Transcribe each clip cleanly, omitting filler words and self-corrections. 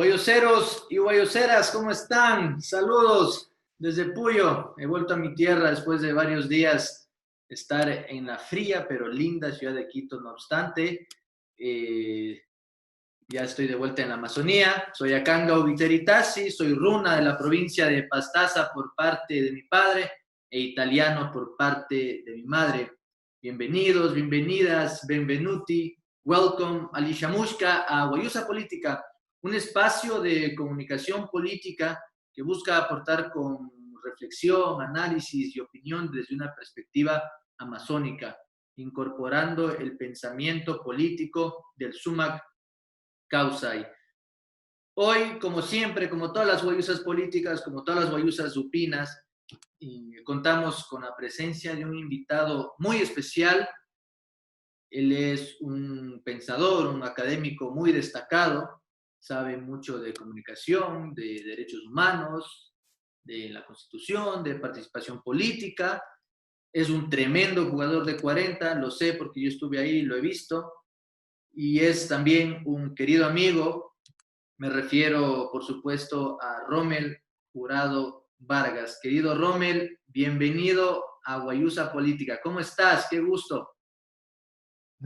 Guayoseros y guayoseras, ¿cómo están? Saludos desde Puyo. He vuelto a mi tierra después de varios días estar en la fría pero linda ciudad de Quito. No obstante, eh, ya estoy de vuelta en la Amazonía. Soy Akanga Ubiteritasi, soy runa de la provincia de Pastaza por parte de mi padre e italiano por parte de mi madre. Bienvenidos, bienvenidas, benvenuti, welcome, Alishamushka a Guayusa Política, un espacio de comunicación política que busca aportar con reflexión, análisis y opinión desde una perspectiva amazónica, incorporando el pensamiento político del Sumac Causay. Hoy, como siempre, como todas las guayusas políticas, como todas las guayusas supinas, contamos con la presencia de un invitado muy especial. Él es un pensador, un académico muy destacado, sabe mucho de comunicación, de derechos humanos, de la Constitución, de participación política. Es un tremendo jugador de 40, lo sé porque yo estuve ahí, lo he visto. Y es también un querido amigo. Me refiero, por supuesto, a Rommel Jurado Vargas. Querido Rommel, bienvenido a Guayusa Política. ¿Cómo estás? Qué gusto.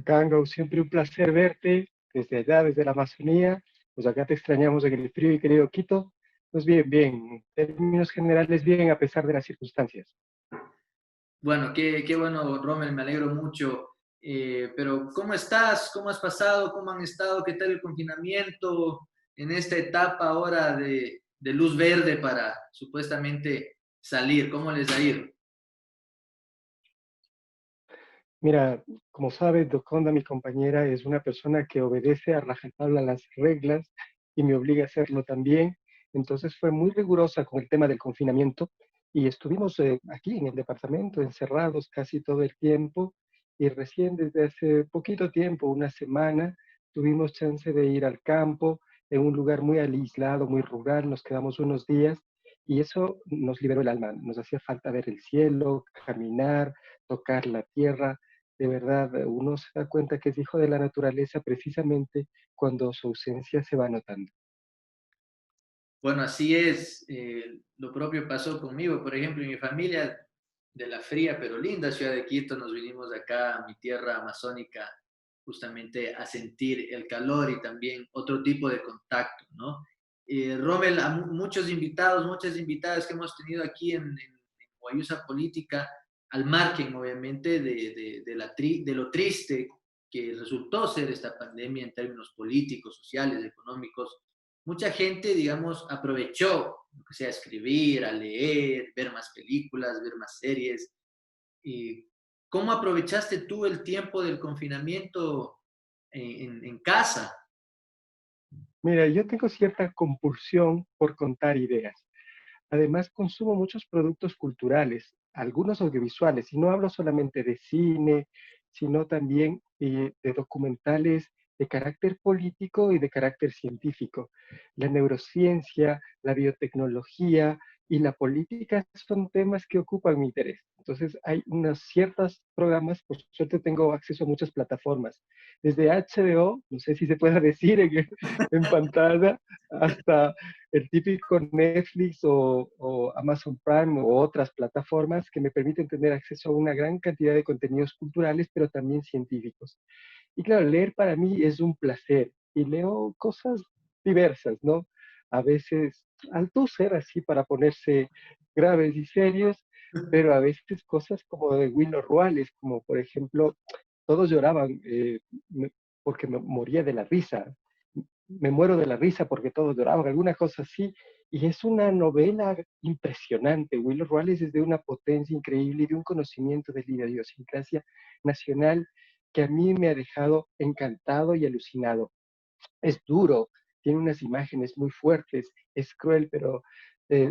Kango, siempre un placer verte desde allá, desde la Amazonía. Pues acá te extrañamos en el frío y querido Quito. Pues bien, bien, en términos generales bien a pesar de las circunstancias. Bueno, qué bueno, Rommel, me alegro mucho. Pero, ¿cómo estás? ¿Cómo has pasado? ¿Cómo han estado? ¿Qué tal el confinamiento en esta etapa ahora de luz verde para supuestamente salir? ¿Cómo les ha ido? Mira, como sabes, Doconda, mi compañera, es una persona que obedece a rajatabla las reglas y me obliga a hacerlo también. Entonces fue muy rigurosa con el tema del confinamiento y estuvimos aquí en el departamento encerrados casi todo el tiempo y recién desde hace poquito tiempo, una semana, tuvimos chance de ir al campo en un lugar muy aislado, muy rural, nos quedamos unos días y eso nos liberó el alma. Nos hacía falta ver el cielo, caminar, tocar la tierra. De verdad, uno se da cuenta que es hijo de la naturaleza precisamente cuando su ausencia se va notando. Bueno, así es. Lo propio pasó conmigo. Por ejemplo, en mi familia de la fría pero linda ciudad de Quito, nos vinimos de acá a mi tierra amazónica justamente a sentir el calor y también otro tipo de contacto, ¿no? Rommel, a muchos invitados, muchas invitadas que hemos tenido aquí en Guayusa Política, al margen, obviamente, de lo triste que resultó ser esta pandemia en términos políticos, sociales, económicos. Mucha gente, digamos, aprovechó, lo que sea, escribir, a leer, ver más películas, ver más series. ¿Y cómo aprovechaste tú el tiempo del confinamiento en casa? Mira, yo tengo cierta compulsión por contar ideas. Además, consumo muchos productos culturales, algunos audiovisuales, y no hablo solamente de cine, sino también de documentales de carácter político y de carácter científico. La neurociencia, la biotecnología y la política son temas que ocupan mi interés. Entonces, hay unos ciertos programas, por suerte tengo acceso a muchas plataformas, desde HBO, no sé si se puede decir en pantalla, hasta el típico Netflix o Amazon Prime o otras plataformas que me permiten tener acceso a una gran cantidad de contenidos culturales, pero también científicos. Y claro, leer para mí es un placer y leo cosas diversas, ¿no? A veces al ser así para ponerse graves y serios, pero a veces cosas como de Willy Ruales, como por ejemplo, todos lloraban porque me moría de la risa, me muero de la risa porque todos lloraban, alguna cosa así. Y es una novela impresionante. Willy Ruales es de una potencia increíble y de un conocimiento de la idiosincrasia nacional que a mí me ha dejado encantado y alucinado. Es duro, tiene unas imágenes muy fuertes, es cruel, pero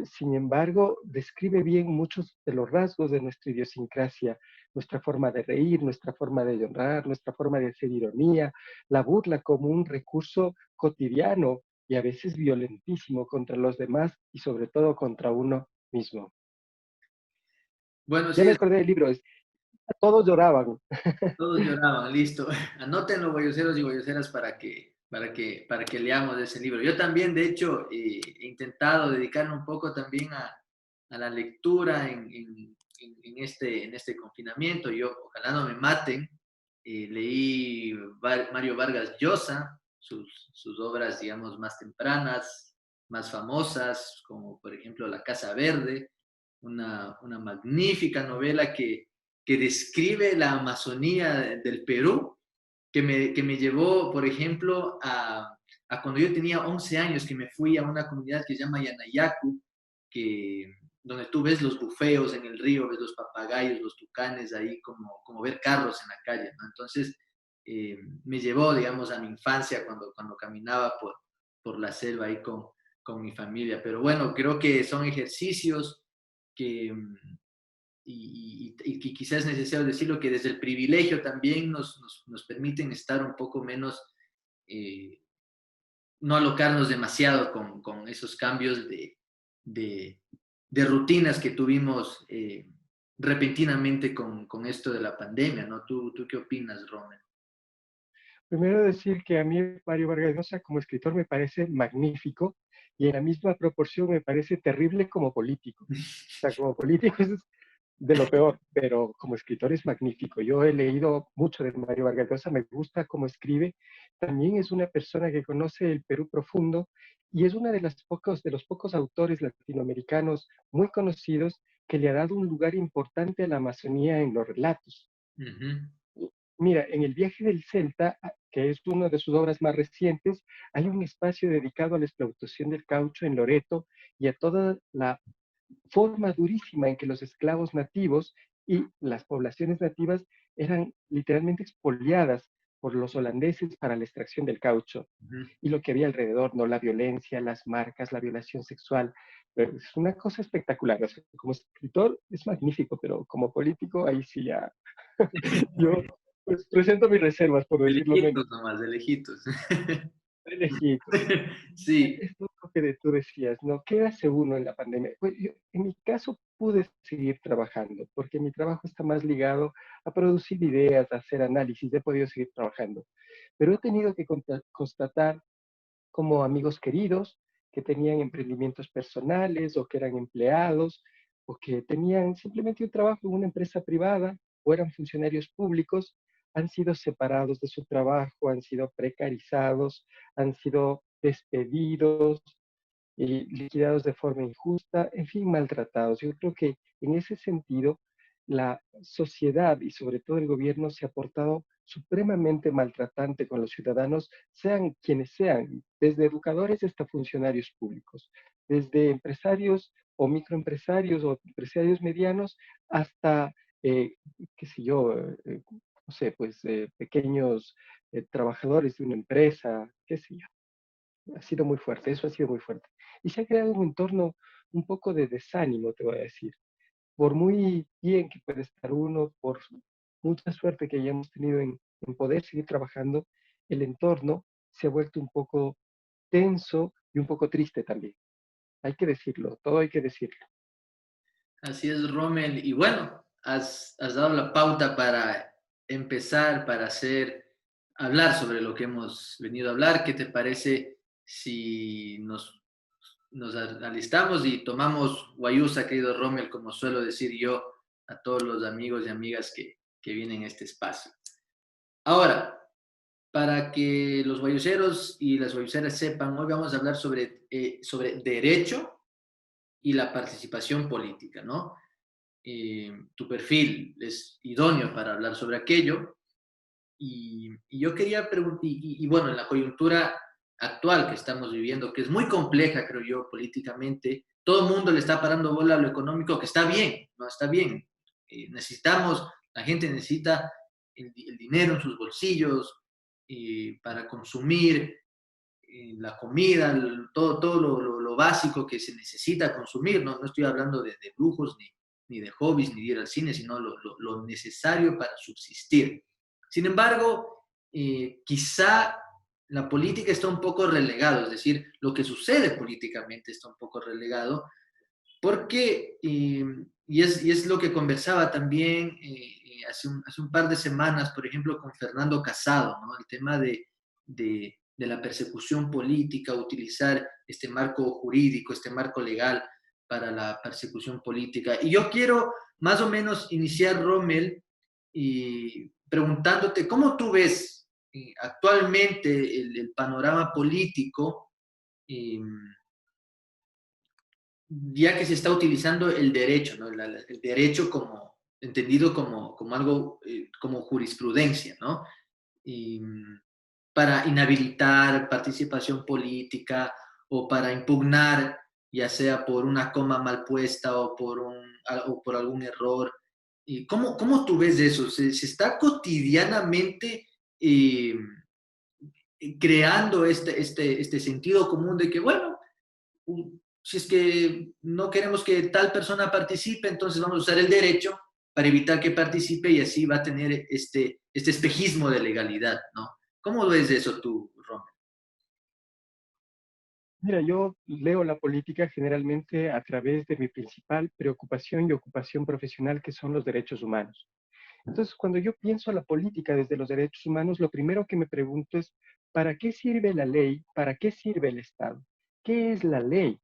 sin embargo describe bien muchos de los rasgos de nuestra idiosincrasia, nuestra forma de reír, nuestra forma de llorar, nuestra forma de hacer ironía, la burla como un recurso cotidiano y a veces violentísimo contra los demás y sobre todo contra uno mismo. Bueno, Ya sí, me acordé del libro, todos lloraban. todos lloraban, listo. Anótenlo, guayoseros y guayoseras, para para que leamos ese libro. Yo también, de hecho, he intentado dedicarme un poco también a la lectura en este confinamiento. Yo, ojalá no me maten, leí Mario Vargas Llosa, sus obras, digamos, más tempranas, más famosas, como por ejemplo La Casa Verde, una magnífica novela que describe la Amazonía del Perú, que me llevó, por ejemplo, a cuando yo tenía 11 años, que me fui a una comunidad que se llama Yanayacu, que, donde tú ves los bufeos en el río, ves los papagayos, los tucanes ahí, como ver carros en la calle, ¿no? Entonces, me llevó, digamos, a mi infancia cuando caminaba por la selva ahí con mi familia. Pero bueno, creo que son ejercicios que, y que quizás es necesario decirlo, que desde el privilegio también nos permiten estar un poco menos, eh, no alocarnos demasiado con esos cambios de, de rutinas que tuvimos repentinamente con esto de la pandemia, ¿no? ¿Tú qué opinas, Romer? Primero decir que a mí Mario Vargas Llosa como escritor me parece magnífico y en la misma proporción me parece terrible como político. O sea, como político es de lo peor, pero como escritor es magnífico. Yo he leído mucho de Mario Vargas Llosa, me gusta cómo escribe. También es una persona que conoce el Perú profundo y es uno de los pocos autores latinoamericanos muy conocidos que le ha dado un lugar importante a la Amazonía en los relatos. Uh -huh. Mira, en El viaje del Celta, que es una de sus obras más recientes, hay un espacio dedicado a la explotación del caucho en Loreto y a toda la forma durísima en que los esclavos nativos y las poblaciones nativas eran literalmente expoliadas por los holandeses para la extracción del caucho. Uh -huh. Y lo que había alrededor, ¿no? La violencia, las marcas, la violación sexual. Es una cosa espectacular. O sea, como escritor es magnífico, pero como político, ahí sí ya. Yo pues, presento mis reservas, por De decirlo menos. lejitos nomás, de lejitos. De lejitos. Sí. Es lo que tú decías, ¿no? ¿Qué hace uno en la pandemia? Pues yo, en mi caso pude seguir trabajando, porque mi trabajo está más ligado a producir ideas, a hacer análisis, he podido seguir trabajando. Pero he tenido que constatar como amigos queridos que tenían emprendimientos personales o que eran empleados o que tenían simplemente un trabajo en una empresa privada o eran funcionarios públicos, han sido separados de su trabajo, han sido precarizados, han sido despedidos y liquidados de forma injusta, en fin, maltratados. Yo creo que en ese sentido, la sociedad y sobre todo el gobierno se ha portado supremamente maltratante con los ciudadanos, sean quienes sean, desde educadores hasta funcionarios públicos, desde empresarios o microempresarios o empresarios medianos hasta, qué sé yo, no sé, pues pequeños trabajadores de una empresa, qué sé yo. Ha sido muy fuerte, eso ha sido muy fuerte. Y se ha creado un entorno un poco de desánimo, te voy a decir. Por muy bien que puede estar uno, por mucha suerte que hayamos tenido en poder seguir trabajando, el entorno se ha vuelto un poco tenso y un poco triste también. Hay que decirlo, todo hay que decirlo. Así es, Rommel. Y bueno, has dado la pauta para empezar, para hablar sobre lo que hemos venido a hablar. ¿Qué te parece si nos alistamos y tomamos guayusa, querido Rommel, como suelo decir yo a todos los amigos y amigas que vienen a este espacio? Ahora, para que los guayuseros y las guayuseras sepan, hoy vamos a hablar sobre derecho y la participación política, ¿no? Tu perfil es idóneo para hablar sobre aquello. Y yo quería preguntar, y bueno, en la coyuntura actual que estamos viviendo, que es muy compleja, creo yo, políticamente, todo el mundo le está parando bola a lo económico, que está bien, ¿no? Está bien. La gente necesita el dinero en sus bolsillos para consumir la comida, todo lo básico que se necesita consumir. No estoy hablando de lujos ni de hobbies ni de ir al cine, sino lo necesario para subsistir. Sin embargo, quizá la política está un poco relegado, es decir, lo que sucede políticamente está un poco relegado, porque, y es lo que conversaba también hace un par de semanas, por ejemplo, con Fernando Casado, ¿no? El tema de de la persecución política, utilizar este marco jurídico, este marco legal para la persecución política. Y yo quiero más o menos iniciar, Rommel, y preguntándote, ¿cómo tú ves actualmente el panorama político, eh, ya que se está utilizando el derecho, ¿no? El derecho como, entendido como algo, como jurisprudencia, ¿no? Y, para inhabilitar participación política o para impugnar, ya sea por una coma mal puesta o por algún error. ¿Y cómo tú ves eso? ¿Se está cotidianamente eh, creando este sentido común de que, bueno, si es que no queremos que tal persona participe, entonces vamos a usar el derecho para evitar que participe y así va a tener este espejismo de legalidad, ¿no? ¿Cómo ves eso tú, Ron? Mira, yo leo la política generalmente a través de mi principal preocupación y ocupación profesional, que son los derechos humanos. Entonces, cuando yo pienso la política desde los derechos humanos, lo primero que me pregunto es, ¿para qué sirve la ley? ¿Para qué sirve el Estado? ¿Qué es la ley?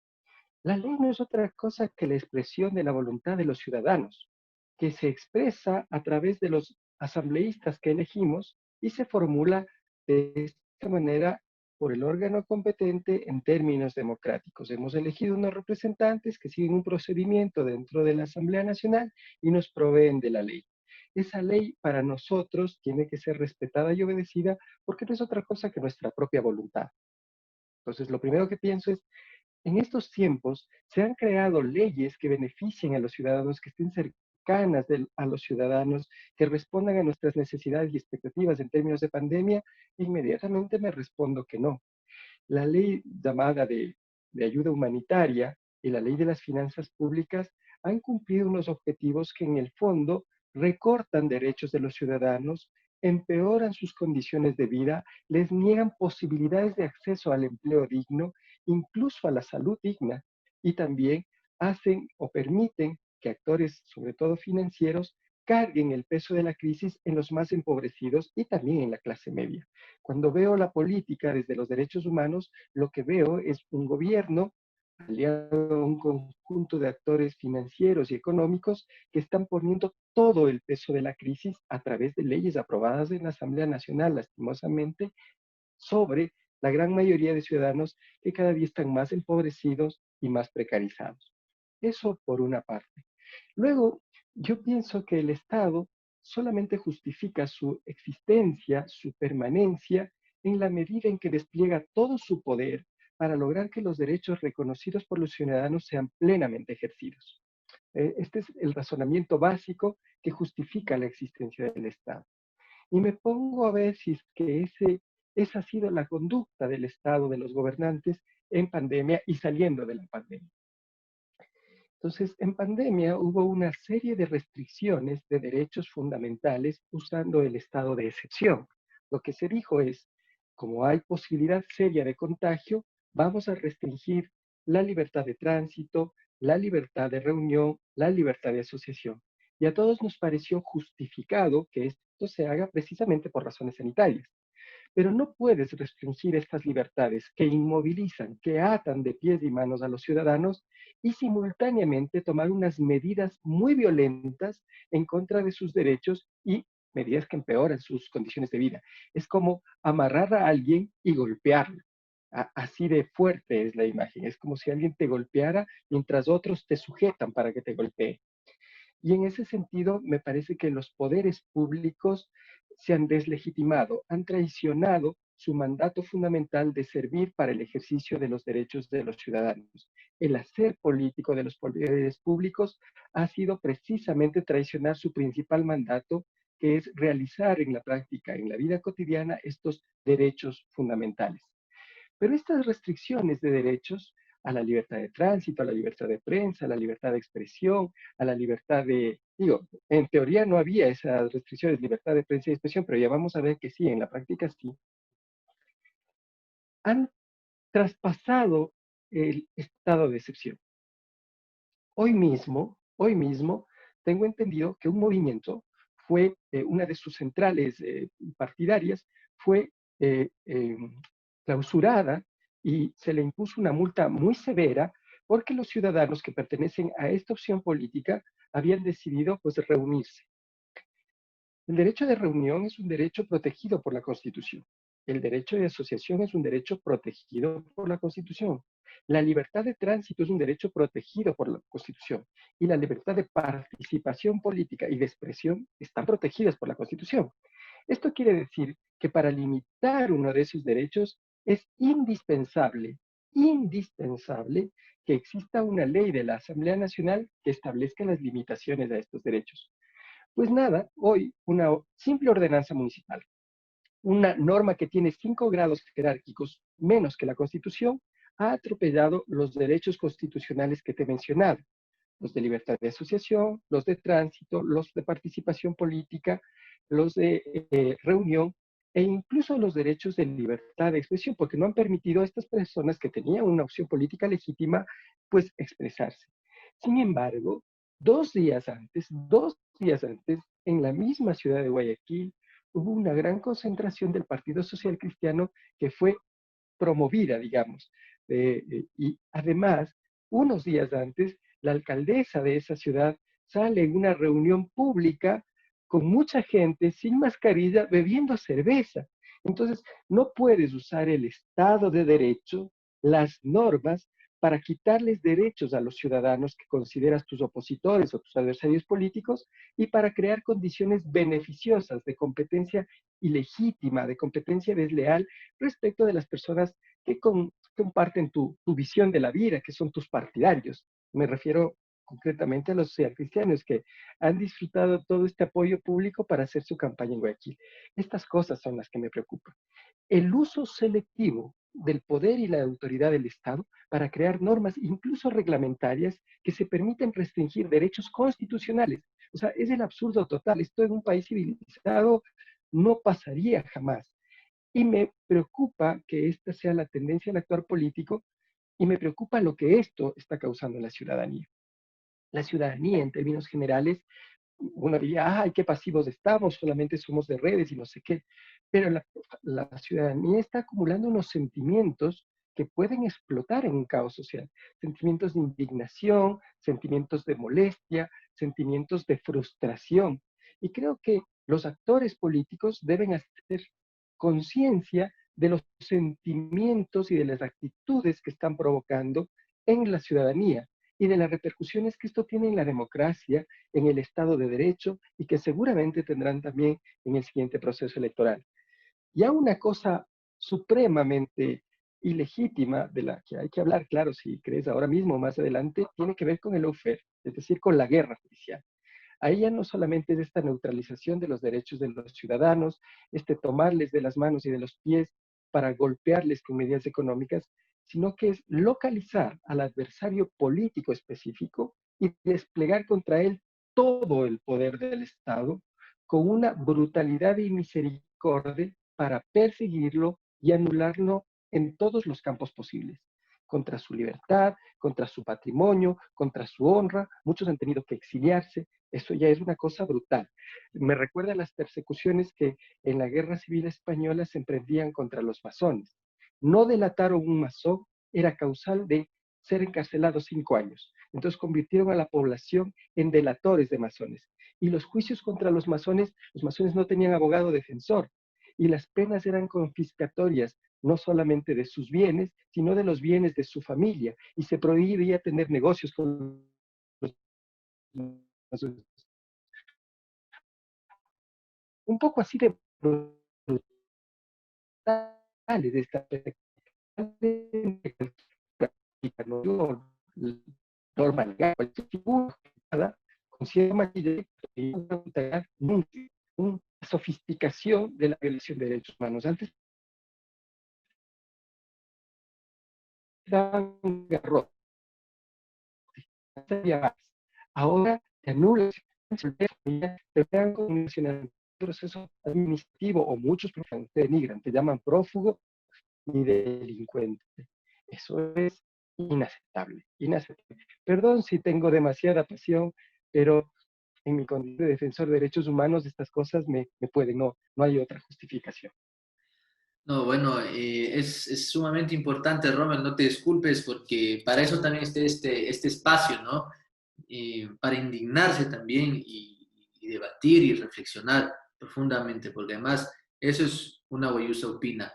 La ley no es otra cosa que la expresión de la voluntad de los ciudadanos, que se expresa a través de los asambleístas que elegimos y se formula de esta manera por el órgano competente en términos democráticos. Hemos elegido unos representantes que siguen un procedimiento dentro de la Asamblea Nacional y nos proveen de la ley. Esa ley para nosotros tiene que ser respetada y obedecida porque no es otra cosa que nuestra propia voluntad. Entonces, lo primero que pienso es, en estos tiempos se han creado leyes que beneficien a los ciudadanos, que estén cercanas a los ciudadanos, que respondan a nuestras necesidades y expectativas en términos de pandemia. Inmediatamente me respondo que no. La ley llamada de ayuda humanitaria y la ley de las finanzas públicas han cumplido unos objetivos que en el fondo recortan derechos de los ciudadanos, empeoran sus condiciones de vida, les niegan posibilidades de acceso al empleo digno, incluso a la salud digna, y también hacen o permiten que actores, sobre todo financieros, carguen el peso de la crisis en los más empobrecidos y también en la clase media. Cuando veo la política desde los derechos humanos, lo que veo es un gobierno aliado a un conjunto de actores financieros y económicos que están poniendo todo el peso de la crisis a través de leyes aprobadas en la Asamblea Nacional, lastimosamente, sobre la gran mayoría de ciudadanos que cada día están más empobrecidos y más precarizados. Eso por una parte. Luego, yo pienso que el Estado solamente justifica su existencia, su permanencia, en la medida en que despliega todo su poder para lograr que los derechos reconocidos por los ciudadanos sean plenamente ejercidos. Este es el razonamiento básico que justifica la existencia del Estado. Y me pongo a ver si es que esa ha sido la conducta del Estado, de los gobernantes en pandemia y saliendo de la pandemia. Entonces, en pandemia hubo una serie de restricciones de derechos fundamentales usando el estado de excepción. Lo que se dijo es, como hay posibilidad seria de contagio, vamos a restringir la libertad de tránsito, la libertad de reunión, la libertad de asociación. Y a todos nos pareció justificado que esto se haga precisamente por razones sanitarias. Pero no puedes restringir estas libertades que inmovilizan, que atan de pies y manos a los ciudadanos y simultáneamente tomar unas medidas muy violentas en contra de sus derechos y medidas que empeoran sus condiciones de vida. Es como amarrar a alguien y golpearlo. Así de fuerte es la imagen. Es como si alguien te golpeara mientras otros te sujetan para que te golpee. Y en ese sentido, me parece que los poderes públicos se han deslegitimado, han traicionado su mandato fundamental de servir para el ejercicio de los derechos de los ciudadanos. El hacer político de los poderes públicos ha sido precisamente traicionar su principal mandato, que es realizar en la práctica, en la vida cotidiana, estos derechos fundamentales. Pero estas restricciones de derechos a la libertad de tránsito, a la libertad de prensa, a la libertad de expresión, a la libertad de, digo, en teoría no había esas restricciones, libertad de prensa y expresión, pero ya vamos a ver que sí, en la práctica sí, han traspasado el estado de excepción. Hoy mismo, tengo entendido que un movimiento fue, una de sus centrales partidarias fue clausurada y se le impuso una multa muy severa porque los ciudadanos que pertenecen a esta opción política habían decidido pues reunirse. El derecho de reunión es un derecho protegido por la Constitución. El derecho de asociación es un derecho protegido por la Constitución. La libertad de tránsito es un derecho protegido por la Constitución. Y la libertad de participación política y de expresión están protegidas por la Constitución. Esto quiere decir que para limitar uno de esos derechos es indispensable que exista una ley de la Asamblea Nacional que establezca las limitaciones a estos derechos. Pues nada, hoy una simple ordenanza municipal, una norma que tiene 5 grados jerárquicos menos que la Constitución, ha atropellado los derechos constitucionales que te he mencionado, los de libertad de asociación, los de tránsito, los de participación política, los de reunión e incluso los derechos de libertad de expresión, porque no han permitido a estas personas que tenían una opción política legítima, pues expresarse. Sin embargo, 2 días antes, en la misma ciudad de Guayaquil, hubo una gran concentración del Partido Social Cristiano que fue promovida, digamos. Y además, unos días antes, la alcaldesa de esa ciudad sale en una reunión pública con mucha gente sin mascarilla bebiendo cerveza. Entonces, no puedes usar el Estado de Derecho, las normas, para quitarles derechos a los ciudadanos que consideras tus opositores o tus adversarios políticos y para crear condiciones beneficiosas de competencia ilegítima, de competencia desleal respecto de las personas que comparten tu visión de la vida, que son tus partidarios. Me refiero concretamente a los cristianos que han disfrutado todo este apoyo público para hacer su campaña en Guayaquil. Estas cosas son las que me preocupan. El uso selectivo del poder y la autoridad del Estado para crear normas, incluso reglamentarias, que se permiten restringir derechos constitucionales. O sea, es el absurdo total. Esto en un país civilizado no pasaría jamás. Y me preocupa que esta sea la tendencia del actor político y me preocupa lo que esto está causando en la ciudadanía. La ciudadanía, en términos generales, uno diría, ay, qué pasivos estamos, solamente somos de redes y no sé qué. Pero la ciudadanía está acumulando unos sentimientos que pueden explotar en un caos social. Sentimientos de indignación, sentimientos de molestia, sentimientos de frustración. Y creo que los actores políticos deben hacer conciencia de los sentimientos y de las actitudes que están provocando en la ciudadanía y de las repercusiones que esto tiene en la democracia, en el Estado de Derecho y que seguramente tendrán también en el siguiente proceso electoral. Ya una cosa supremamente ilegítima de la que hay que hablar, claro, si crees ahora mismo o más adelante, tiene que ver con el lawfare, es decir, con la guerra judicial. Ahí ya no solamente es esta neutralización de los derechos de los ciudadanos, este tomarles de las manos y de los pies para golpearles con medidas económicas, sino que es localizar al adversario político específico y desplegar contra él todo el poder del Estado con una brutalidad y misericordia para perseguirlo y anularlo en todos los campos posibles, contra su libertad, contra su patrimonio, contra su honra. Muchos han tenido que exiliarse. Eso ya es una cosa brutal. Me recuerda a las persecuciones que en la Guerra Civil Española se emprendían contra los masones. No delatar a un masón era causal de ser encarcelados 5 años. Entonces convirtieron a la población en delatores de masones. Y los juicios contra los masones no tenían abogado defensor. Y las penas eran confiscatorias, no solamente de sus bienes, sino de los bienes de su familia. Y se prohibía tener negocios con los masones. Un poco así de brutales de esta norma legal, cualquier figura con cierta maquilla, una sofisticación de la violación de derechos humanos. Antes daban garrote, ahora te anulan, te vean como un proceso administrativo o muchos te denigran, te llaman prófugo y delincuente. Eso es inaceptable, inaceptable. Perdón si tengo demasiada pasión, pero en mi condición de defensor de derechos humanos estas cosas me pueden, no hay otra justificación. No, bueno, es sumamente importante, Rommel, no te disculpes, porque para eso también está este espacio, ¿no? Para indignarse también y debatir y reflexionar profundamente, porque además eso es una Guayusa Opina.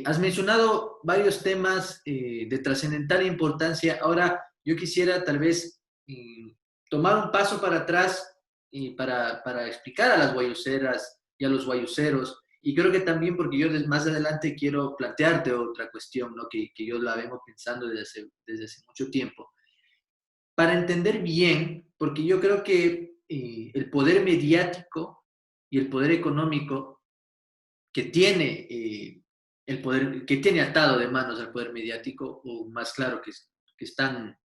Has mencionado varios temas de trascendental importancia. Ahora, yo quisiera tal vez tomar un paso para atrás para explicar a las guayuseras y a los guayuseros. Y creo que también porque yo más adelante quiero plantearte otra cuestión, ¿no? Que yo la vengo pensando desde hace mucho tiempo para entender bien, porque yo creo que el poder mediático y el poder económico que tiene el poder, que tiene atado de manos al poder mediático, o más claro, que están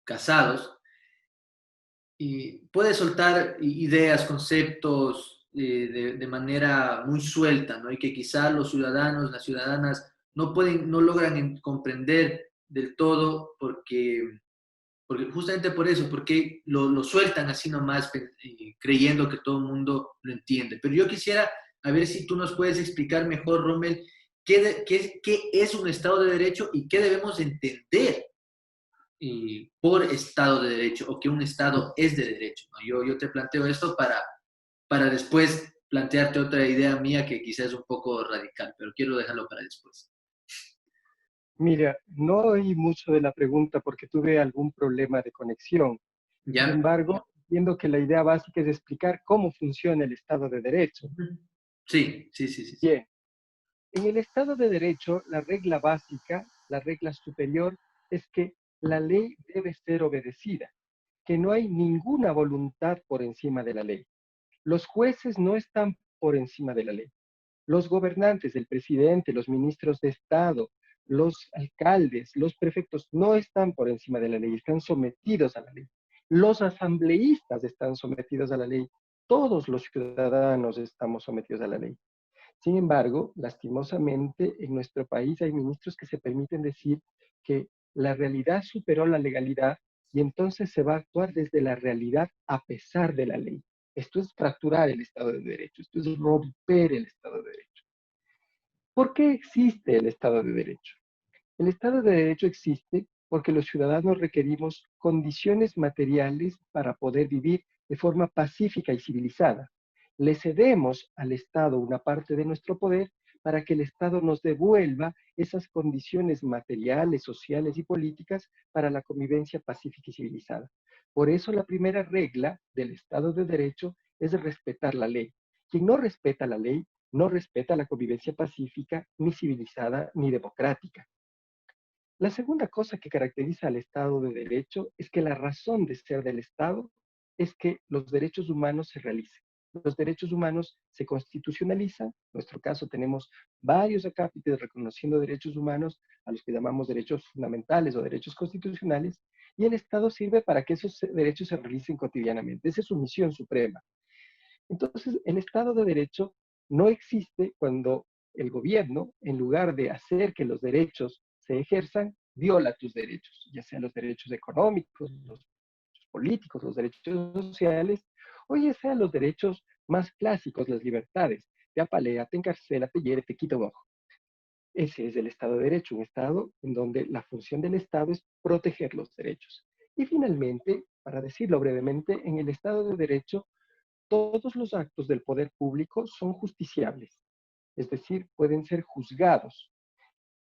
casados, puede soltar ideas, conceptos de manera muy suelta, ¿no? Y que quizá los ciudadanos, las ciudadanas, no logran comprender del todo porque justamente por eso, porque lo sueltan así nomás creyendo que todo el mundo lo entiende. Pero yo quisiera a ver si tú nos puedes explicar mejor, Rommel, qué es un Estado de Derecho y qué debemos entender por Estado de Derecho o que un Estado es de derecho, ¿no? Yo te planteo esto para después plantearte otra idea mía que quizás es un poco radical, pero quiero dejarlo para después. Mira, no oí mucho de la pregunta porque tuve algún problema de conexión. Sin ¿Ya? embargo, entiendo que la idea básica es explicar cómo funciona el Estado de Derecho. Sí, sí, sí, sí, sí. Bien, en el Estado de Derecho, la regla básica, la regla superior, es que la ley debe ser obedecida, que no hay ninguna voluntad por encima de la ley. Los jueces no están por encima de la ley. Los gobernantes, el presidente, los ministros de Estado, los alcaldes, los prefectos no están por encima de la ley, están sometidos a la ley. Los asambleístas están sometidos a la ley. Todos los ciudadanos estamos sometidos a la ley. Sin embargo, lastimosamente, en nuestro país hay ministros que se permiten decir que la realidad superó la legalidad y entonces se va a actuar desde la realidad a pesar de la ley. Esto es fracturar el Estado de Derecho, esto es romper el Estado de Derecho. ¿Por qué existe el Estado de Derecho? El Estado de Derecho existe porque los ciudadanos requerimos condiciones materiales para poder vivir de forma pacífica y civilizada. Le cedemos al Estado una parte de nuestro poder para que el Estado nos devuelva esas condiciones materiales, sociales y políticas para la convivencia pacífica y civilizada. Por eso la primera regla del Estado de Derecho es respetar la ley. Quien no respeta la ley no respeta la convivencia pacífica, ni civilizada, ni democrática. La segunda cosa que caracteriza al Estado de Derecho es que la razón de ser del Estado es que los derechos humanos se realicen. Los derechos humanos se constitucionalizan. En nuestro caso tenemos varios acápites reconociendo derechos humanos a los que llamamos derechos fundamentales o derechos constitucionales, y el Estado sirve para que esos derechos se realicen cotidianamente. Esa es su misión suprema. Entonces, el Estado de Derecho no existe cuando el gobierno, en lugar de hacer que los derechos se ejerzan, viola tus derechos, ya sean los derechos económicos, los derechos políticos, los derechos sociales, o ya sean los derechos más clásicos, las libertades. Te apalea, te encarcela, te hiere, te quita un ojo. Ese es el Estado de Derecho, un Estado en donde la función del Estado es proteger los derechos. Y finalmente, para decirlo brevemente, en el Estado de Derecho todos los actos del poder público son justiciables, es decir, pueden ser juzgados.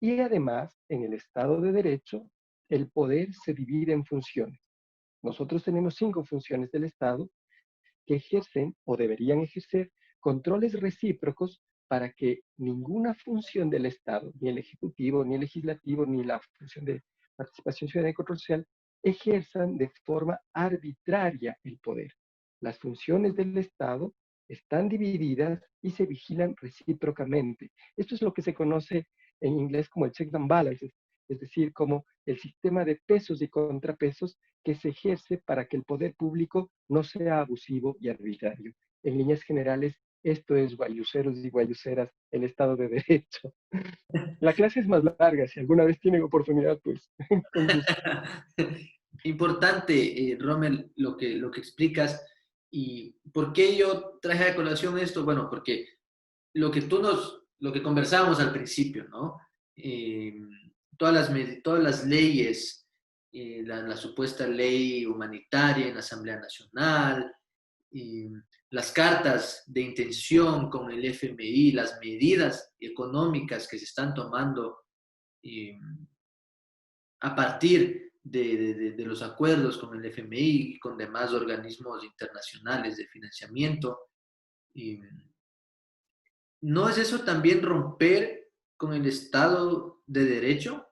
Y además, en el Estado de Derecho, el poder se divide en funciones. Nosotros tenemos 5 funciones del Estado que ejercen o deberían ejercer controles recíprocos para que ninguna función del Estado, ni el Ejecutivo, ni el Legislativo, ni la función de participación ciudadana y control social, ejerzan de forma arbitraria el poder. Las funciones del Estado están divididas y se vigilan recíprocamente. Esto es lo que se conoce en inglés como el checks and balances, es decir, como el sistema de pesos y contrapesos que se ejerce para que el poder público no sea abusivo y arbitrario. En líneas generales, esto es guayuseros y guayuseras, el Estado de Derecho. La clase es más larga, si alguna vez tienen oportunidad, pues con gusto. Importante, Rommel, lo que explicas. ¿Y por qué yo traje a colación esto? Bueno, porque lo que tú lo que conversábamos al principio, ¿no? Todas las leyes, la supuesta ley humanitaria en la Asamblea Nacional, eh, las cartas de intención con el FMI, las medidas económicas que se están tomando eh, a partir de los acuerdos con el FMI y con demás organismos internacionales de financiamiento. Eh, ¿No es eso también romper con el Estado de Derecho?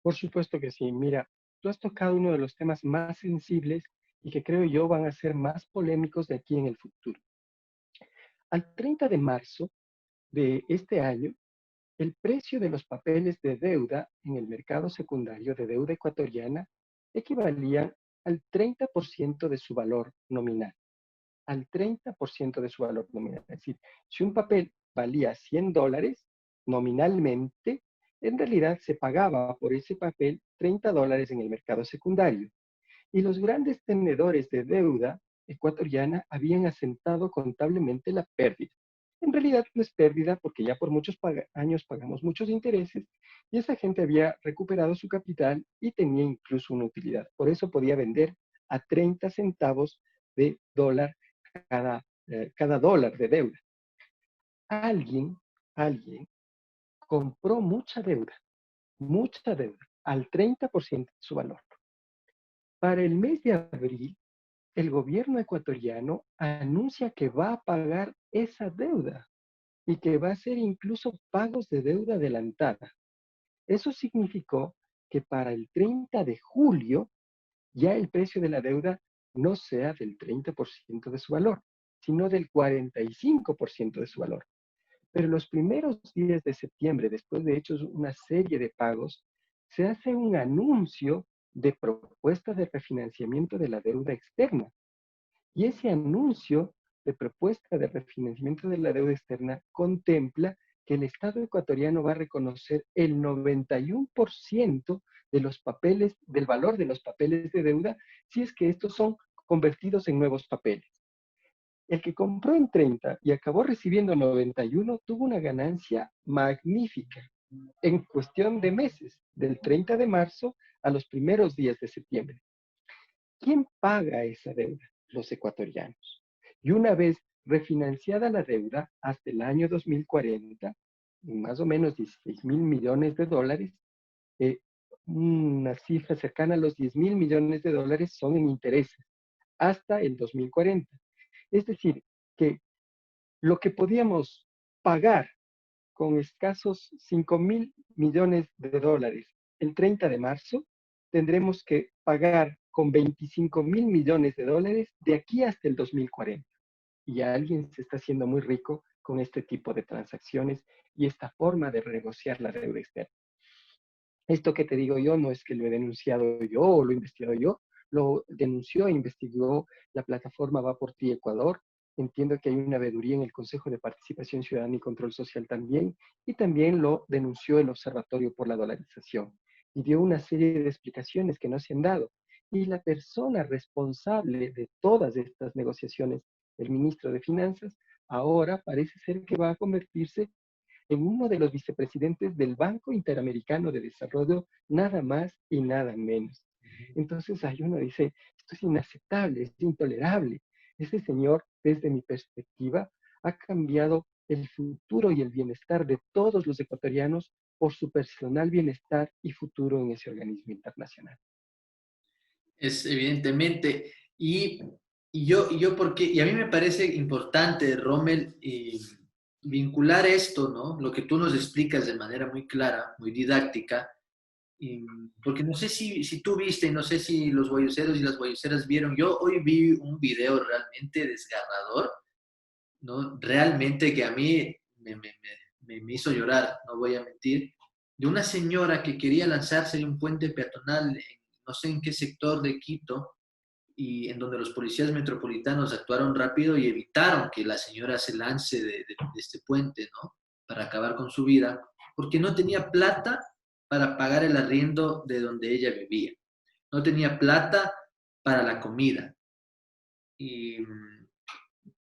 Por supuesto que sí. Mira, tú has tocado uno de los temas más sensibles y que creo yo van a ser más polémicos de aquí en el futuro. Al 30 de marzo de este año, el precio de los papeles de deuda en el mercado secundario de deuda ecuatoriana equivalía al 30% de su valor nominal. Al 30% de su valor nominal. Es decir, si un papel valía $100 nominalmente, en realidad se pagaba por ese papel $30 en el mercado secundario. Y los grandes tenedores de deuda ecuatoriana habían asentado contablemente la pérdida. En realidad no es pérdida porque ya por muchos años pagamos muchos intereses y esa gente había recuperado su capital y tenía incluso una utilidad. Por eso podía vender a 30 centavos de dólar cada dólar de deuda. Alguien, alguien compró mucha deuda, al 30% de su valor. Para el mes de abril, el gobierno ecuatoriano anuncia que va a pagar esa deuda y que va a hacer incluso pagos de deuda adelantada. Eso significó que para el 30 de julio ya el precio de la deuda no sea del 30% de su valor, sino del 45% de su valor. Pero los primeros días de septiembre, después de hechos una serie de pagos, se hace un anuncio de propuesta de refinanciamiento de la deuda externa. Y ese anuncio de propuesta de refinanciamiento de la deuda externa contempla que el Estado ecuatoriano va a reconocer el 91% de los papeles, del valor de los papeles de deuda, si es que estos son convertidos en nuevos papeles. El que compró en 30 y acabó recibiendo 91 tuvo una ganancia magnífica en cuestión de meses, del 30 de marzo a los primeros días de septiembre. ¿Quién paga esa deuda? Los ecuatorianos. Y una vez refinanciada la deuda hasta el año 2040, más o menos 16 mil millones de dólares, una cifra cercana a los 10 mil millones de dólares son en intereses hasta el 2040. Es decir, que lo que podíamos pagar con escasos 5 mil millones de dólares el 30 de marzo, tendremos que pagar con 25 mil millones de dólares de aquí hasta el 2040. Y ya alguien se está haciendo muy rico con este tipo de transacciones y esta forma de renegociar la deuda externa. Esto que te digo yo no es que lo he denunciado yo o lo he investigado yo, lo denunció e investigó la plataforma Va por Ti Ecuador. Entiendo que hay una veeduría en el Consejo de Participación Ciudadana y Control Social también, y también lo denunció el Observatorio por la Dolarización. Y dio una serie de explicaciones que no se han dado. Y la persona responsable de todas estas negociaciones, el ministro de Finanzas, ahora parece ser que va a convertirse en uno de los vicepresidentes del Banco Interamericano de Desarrollo, nada más y nada menos. Entonces ahí uno dice, esto es inaceptable, es intolerable. Ese señor, desde mi perspectiva, ha cambiado el futuro y el bienestar de todos los ecuatorianos por su personal bienestar y futuro en ese organismo internacional. Es evidentemente. Y yo porque, y a mí me parece importante, Rommel, vincular esto, ¿no? Lo que tú nos explicas de manera muy clara, muy didáctica, porque no sé si tú viste, no sé si los guayuseros y las guayuseras vieron, yo hoy vi un video realmente desgarrador, ¿no? Realmente que a mí me hizo llorar, no voy a mentir, de una señora que quería lanzarse de un puente peatonal, no sé en qué sector de Quito, y en donde los policías metropolitanos actuaron rápido y evitaron que la señora se lance de este puente, ¿no? Para acabar con su vida, porque no tenía plata para pagar el arriendo de donde ella vivía. No tenía plata para la comida. Y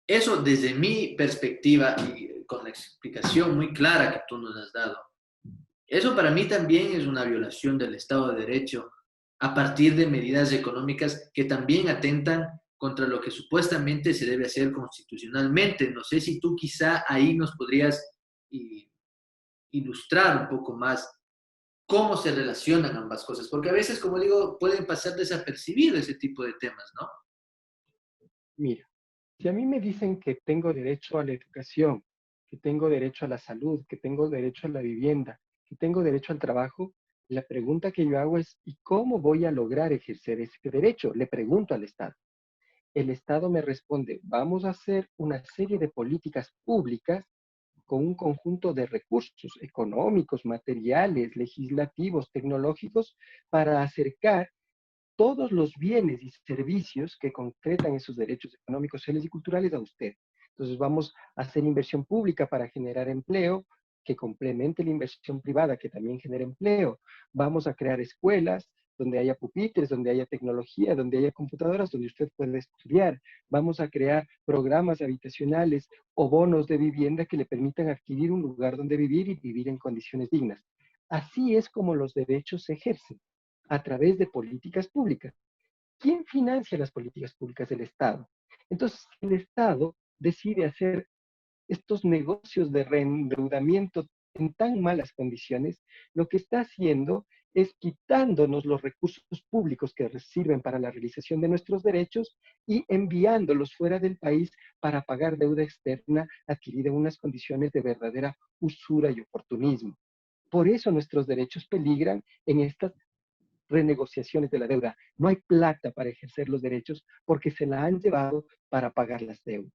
eso desde mi perspectiva, y con la explicación muy clara que tú nos has dado. Eso para mí también es una violación del Estado de Derecho a partir de medidas económicas que también atentan contra lo que supuestamente se debe hacer constitucionalmente. No sé si tú quizá ahí nos podrías ilustrar un poco más cómo se relacionan ambas cosas, porque a veces, como digo, pueden pasar desapercibidos ese tipo de temas, ¿no? Mira, si a mí me dicen que tengo derecho a la educación, que tengo derecho a la salud, que tengo derecho a la vivienda, que tengo derecho al trabajo, la pregunta que yo hago es, ¿y cómo voy a lograr ejercer ese derecho? Le pregunto al Estado. El Estado me responde, vamos a hacer una serie de políticas públicas con un conjunto de recursos económicos, materiales, legislativos, tecnológicos, para acercar todos los bienes y servicios que concretan esos derechos económicos, sociales y culturales a usted. Entonces vamos a hacer inversión pública para generar empleo, que complemente la inversión privada, que también genera empleo. Vamos a crear escuelas donde haya pupitres, donde haya tecnología, donde haya computadoras, donde usted pueda estudiar. Vamos a crear programas habitacionales o bonos de vivienda que le permitan adquirir un lugar donde vivir y vivir en condiciones dignas. Así es como los derechos se ejercen, a través de políticas públicas. ¿Quién financia las políticas públicas? El Estado. Entonces, el Estado decide hacer estos negocios de reendeudamiento en tan malas condiciones, lo que está haciendo es quitándonos los recursos públicos que sirven para la realización de nuestros derechos y enviándolos fuera del país para pagar deuda externa adquirida en unas condiciones de verdadera usura y oportunismo. Por eso nuestros derechos peligran en estas renegociaciones de la deuda. No hay plata para ejercer los derechos porque se la han llevado para pagar las deudas.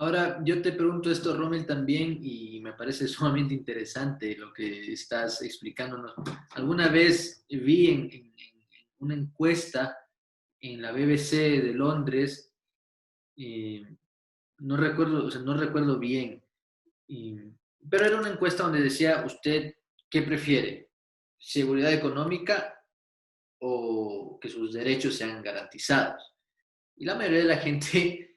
Ahora, yo te pregunto esto, Rommel, también, y me parece sumamente interesante lo que estás explicándonos. Alguna vez vi en una encuesta en la BBC de Londres, eh, no recuerdo, o sea, no recuerdo bien, pero era una encuesta donde decía usted, ¿qué prefiere? ¿Seguridad económica o que sus derechos sean garantizados? Y la mayoría de la gente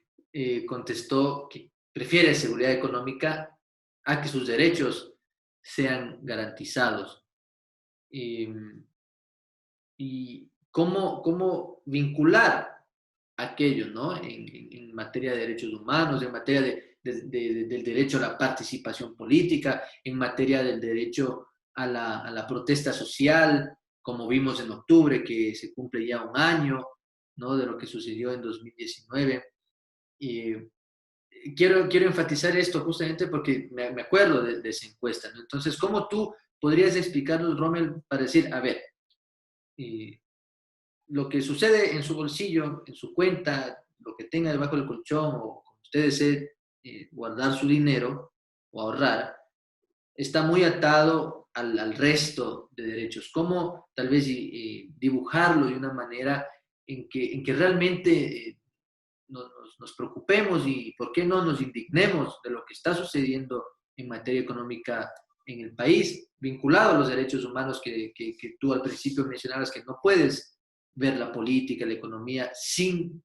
contestó que prefiere seguridad económica a que sus derechos sean garantizados. Eh, y cómo vincular aquello, ¿no? En materia de derechos humanos, en materia del derecho a la participación política, en materia del derecho a la protesta social, como vimos en octubre, que se cumple ya un año, ¿no? De lo que sucedió en 2019. Y quiero enfatizar esto justamente porque me acuerdo de esa encuesta, ¿no? Entonces, ¿cómo tú podrías explicarnos, Rommel, para decir, a ver, eh, lo que sucede en su bolsillo, en su cuenta, lo que tenga debajo del colchón o como usted desee guardar su dinero o ahorrar, está muy atado al resto de derechos? ¿Cómo tal vez dibujarlo de una manera en que realmente nos preocupemos y, ¿por qué no, nos indignemos de lo que está sucediendo en materia económica en el país, vinculado a los derechos humanos que tú al principio mencionabas que no puedes ver la política, la economía sin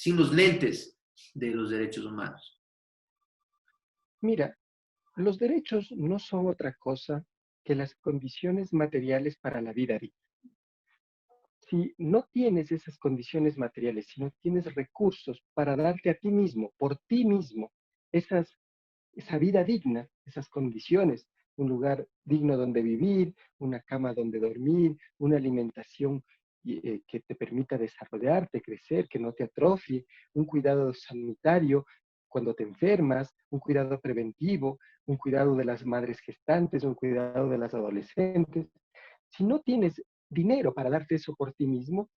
los lentes de los derechos humanos? Mira, los derechos no son otra cosa que las condiciones materiales para la vida digna. Si no tienes esas condiciones materiales, si no tienes recursos para darte a ti mismo, por ti mismo, esa vida digna, esas condiciones, un lugar digno donde vivir, una cama donde dormir, una alimentación que te permita desarrollarte, crecer, que no te atrofie, un cuidado sanitario cuando te enfermas, un cuidado preventivo, un cuidado de las madres gestantes, un cuidado de las adolescentes. Si no tienes dinero para darte eso por ti mismo,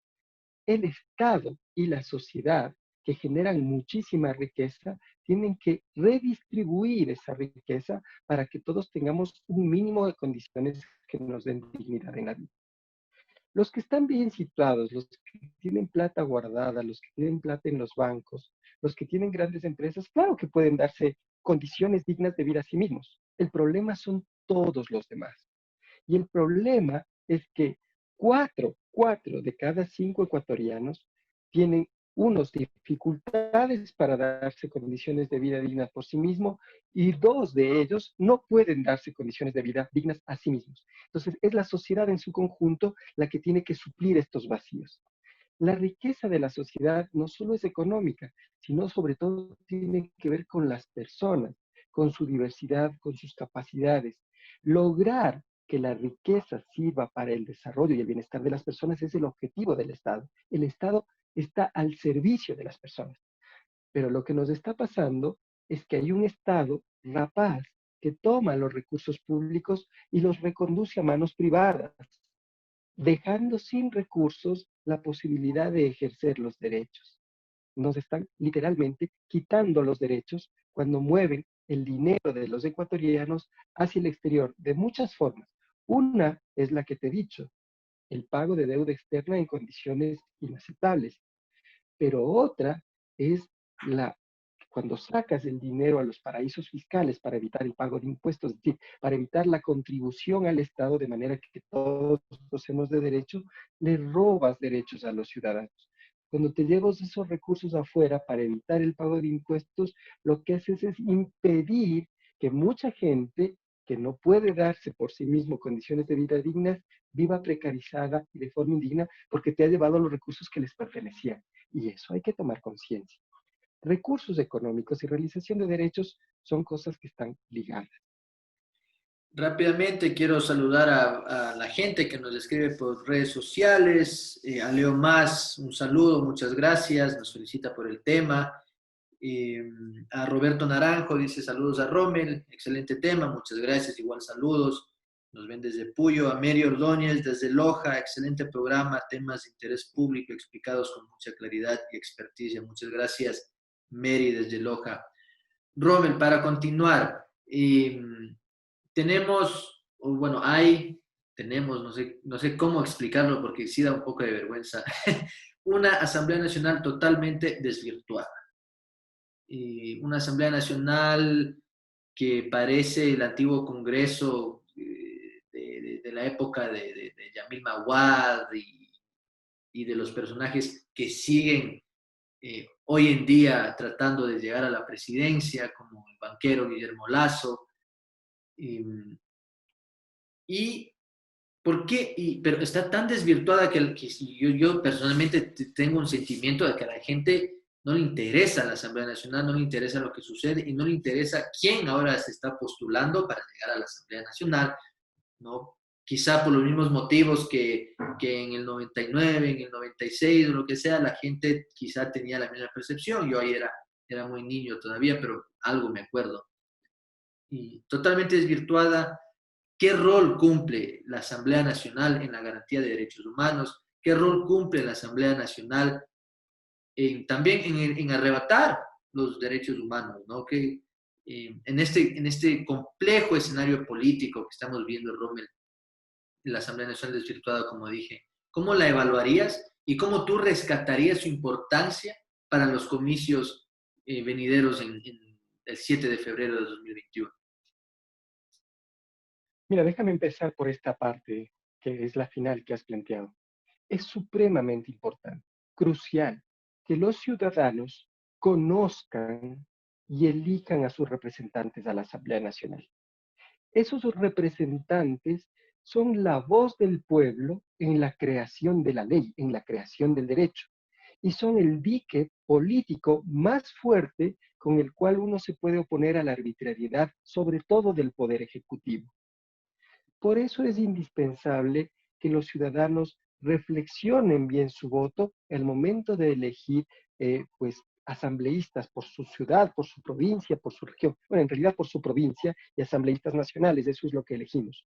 el Estado y la sociedad, que generan muchísima riqueza, tienen que redistribuir esa riqueza para que todos tengamos un mínimo de condiciones que nos den dignidad en la vida. Los que están bien situados, los que tienen plata guardada, los que tienen plata en los bancos, los que tienen grandes empresas, claro que pueden darse condiciones dignas de vida a sí mismos. El problema son todos los demás. Y el problema es que cuatro de cada cinco ecuatorianos tienen unos, dificultades para darse condiciones de vida dignas por sí mismo, y dos de ellos no pueden darse condiciones de vida dignas a sí mismos. Entonces, es la sociedad en su conjunto la que tiene que suplir estos vacíos. La riqueza de la sociedad no solo es económica, sino sobre todo tiene que ver con las personas, con su diversidad, con sus capacidades. Lograr que la riqueza sirva para el desarrollo y el bienestar de las personas es el objetivo del Estado. El Estado está al servicio de las personas. Pero lo que nos está pasando es que hay un Estado rapaz que toma los recursos públicos y los reconduce a manos privadas, dejando sin recursos la posibilidad de ejercer los derechos. Nos están literalmente quitando los derechos cuando mueven el dinero de los ecuatorianos hacia el exterior de muchas formas. Una es la que te he dicho, el pago de deuda externa en condiciones inaceptables, pero otra es la cuando sacas el dinero a los paraísos fiscales para evitar el pago de impuestos, es decir, para evitar la contribución al Estado de manera que todos gocemos de derecho, le robas derechos a los ciudadanos. Cuando te llevas esos recursos afuera para evitar el pago de impuestos, lo que haces es impedir que mucha gente que no puede darse por sí mismo condiciones de vida dignas, viva precarizada y de forma indigna porque te ha llevado los recursos que les pertenecían. Y eso hay que tomar conciencia. Recursos económicos y realización de derechos son cosas que están ligadas. Rápidamente quiero saludar a la gente que nos escribe por redes sociales. A Leo Más, un saludo, muchas gracias, nos felicita por el tema. A Roberto Naranjo dice saludos a Rommel, excelente tema, muchas gracias, igual saludos. Nos ven desde Puyo. A Mary Ordóñez desde Loja, excelente programa, temas de interés público explicados con mucha claridad y experticia. Muchas gracias, Mary desde Loja. Rommel, para continuar, tenemos, o bueno, tenemos, no sé cómo explicarlo porque sí da un poco de vergüenza, una Asamblea Nacional totalmente desvirtuada. Una Asamblea Nacional que parece el antiguo Congreso de la época de Yamil Mawad y de los personajes que siguen hoy en día tratando de llegar a la presidencia, como el banquero Guillermo Lazo. Y ¿por qué? Pero está tan desvirtuada que yo personalmente tengo un sentimiento de que a la gente no le interesa la Asamblea Nacional, no le interesa lo que sucede y no le interesa quién ahora se está postulando para llegar a la Asamblea Nacional, ¿no? Quizá por los mismos motivos que en el 99, en el 96 o lo que sea, la gente quizá tenía la misma percepción. Yo ahí era muy niño todavía, pero algo me acuerdo. Y totalmente desvirtuada. ¿Qué rol cumple la Asamblea Nacional en la garantía de derechos humanos? ¿Qué rol cumple la Asamblea Nacional también en arrebatar los derechos humanos? ¿No? Que, en este complejo escenario político que estamos viendo, Rommel, la Asamblea Nacional desvirtuada, como dije, ¿cómo la evaluarías y cómo tú rescatarías su importancia para los comicios venideros en el 7 de febrero de 2021? Mira, déjame empezar por esta parte, que es la final que has planteado. Es supremamente importante, crucial, que los ciudadanos conozcan y elijan a sus representantes a la Asamblea Nacional. Esos representantes son la voz del pueblo en la creación de la ley, en la creación del derecho, y son el dique político más fuerte con el cual uno se puede oponer a la arbitrariedad, sobre todo del poder ejecutivo. Por eso es indispensable que los ciudadanos reflexionen bien su voto al momento de elegir, pues, asambleístas por su ciudad, por su provincia, por su región. Bueno, en realidad por su provincia y asambleístas nacionales, eso es lo que elegimos.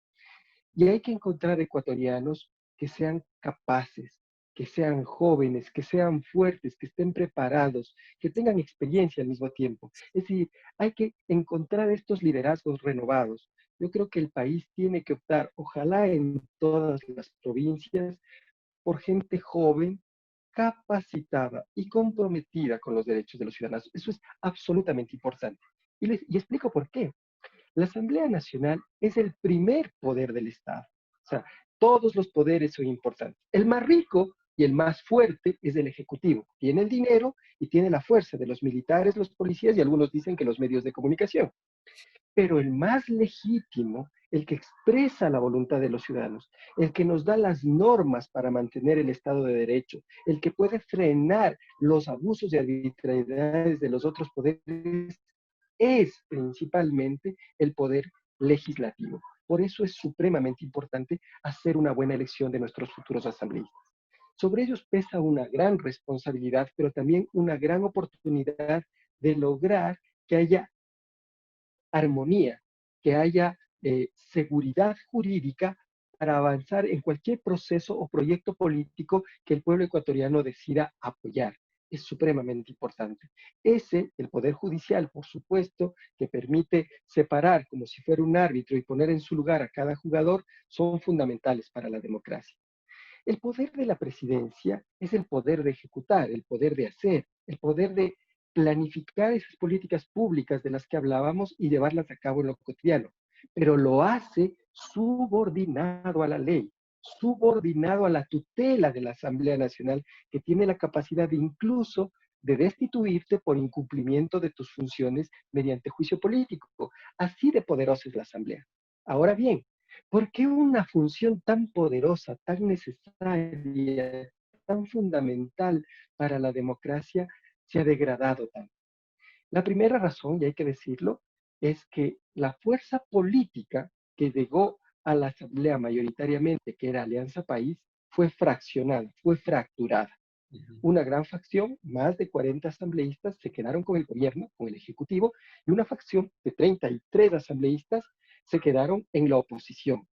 Y hay que encontrar ecuatorianos que sean capaces, que sean jóvenes, que sean fuertes, que estén preparados, que tengan experiencia al mismo tiempo. Es decir, hay que encontrar estos liderazgos renovados. Yo creo que el país tiene que optar, ojalá en todas las provincias, por gente joven, capacitada y comprometida con los derechos de los ciudadanos. Eso es absolutamente importante. Y explico por qué. La Asamblea Nacional es el primer poder del Estado. O sea, todos los poderes son importantes. El más rico y el más fuerte es el Ejecutivo. Tiene el dinero y tiene la fuerza de los militares, los policías y algunos dicen que los medios de comunicación. Pero el más legítimo, el que expresa la voluntad de los ciudadanos, el que nos da las normas para mantener el Estado de Derecho, el que puede frenar los abusos y arbitrariedades de los otros poderes, es principalmente el poder legislativo. Por eso es supremamente importante hacer una buena elección de nuestros futuros asambleístas. Sobre ellos pesa una gran responsabilidad, pero también una gran oportunidad de lograr que haya armonía, que haya seguridad jurídica para avanzar en cualquier proceso o proyecto político que el pueblo ecuatoriano decida apoyar. Es supremamente importante. Ese, el Poder Judicial, por supuesto, que permite separar como si fuera un árbitro y poner en su lugar a cada jugador, son fundamentales para la democracia. El poder de la presidencia es el poder de ejecutar, el poder de hacer, el poder de planificar esas políticas públicas de las que hablábamos y llevarlas a cabo en lo cotidiano, pero lo hace subordinado a la ley, subordinado a la tutela de la Asamblea Nacional, que tiene la capacidad de incluso de destituirte por incumplimiento de tus funciones mediante juicio político. Así de poderosa es la Asamblea. Ahora bien, ¿por qué una función tan poderosa, tan necesaria, tan fundamental para la democracia se ha degradado tanto? La primera razón, y hay que decirlo, es que la fuerza política que llegó a la Asamblea mayoritariamente, que era Alianza País, fue fraccionada, fue fracturada. Una gran facción, más de 40 asambleístas, se quedaron con el gobierno, con el Ejecutivo, y una facción de 33 asambleístas se quedaron en la oposición.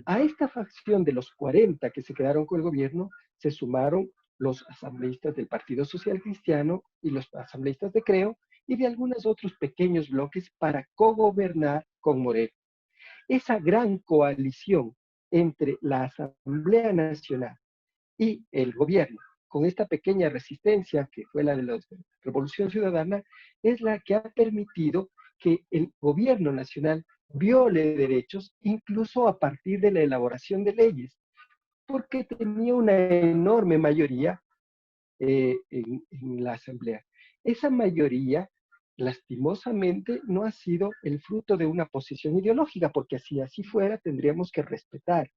A esta facción de los 40 que se quedaron con el gobierno se sumaron los asambleístas del Partido Social Cristiano y los asambleístas de Creo y de algunos otros pequeños bloques para cogobernar con Moreno. Esa gran coalición entre la Asamblea Nacional y el gobierno, con esta pequeña resistencia que fue la de la Revolución Ciudadana, es la que ha permitido que el gobierno nacional viole derechos incluso a partir de la elaboración de leyes, porque tenía una enorme mayoría en la Asamblea. Esa mayoría, lastimosamente, no ha sido el fruto de una posición ideológica, porque si así fuera, tendríamos que respetar,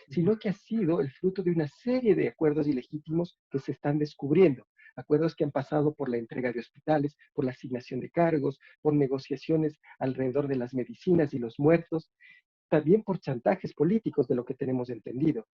sino que ha sido el fruto de una serie de acuerdos ilegítimos que se están descubriendo. Acuerdos que han pasado por la entrega de hospitales, por la asignación de cargos, por negociaciones alrededor de las medicinas y los muertos, también por chantajes políticos de lo que tenemos entendido.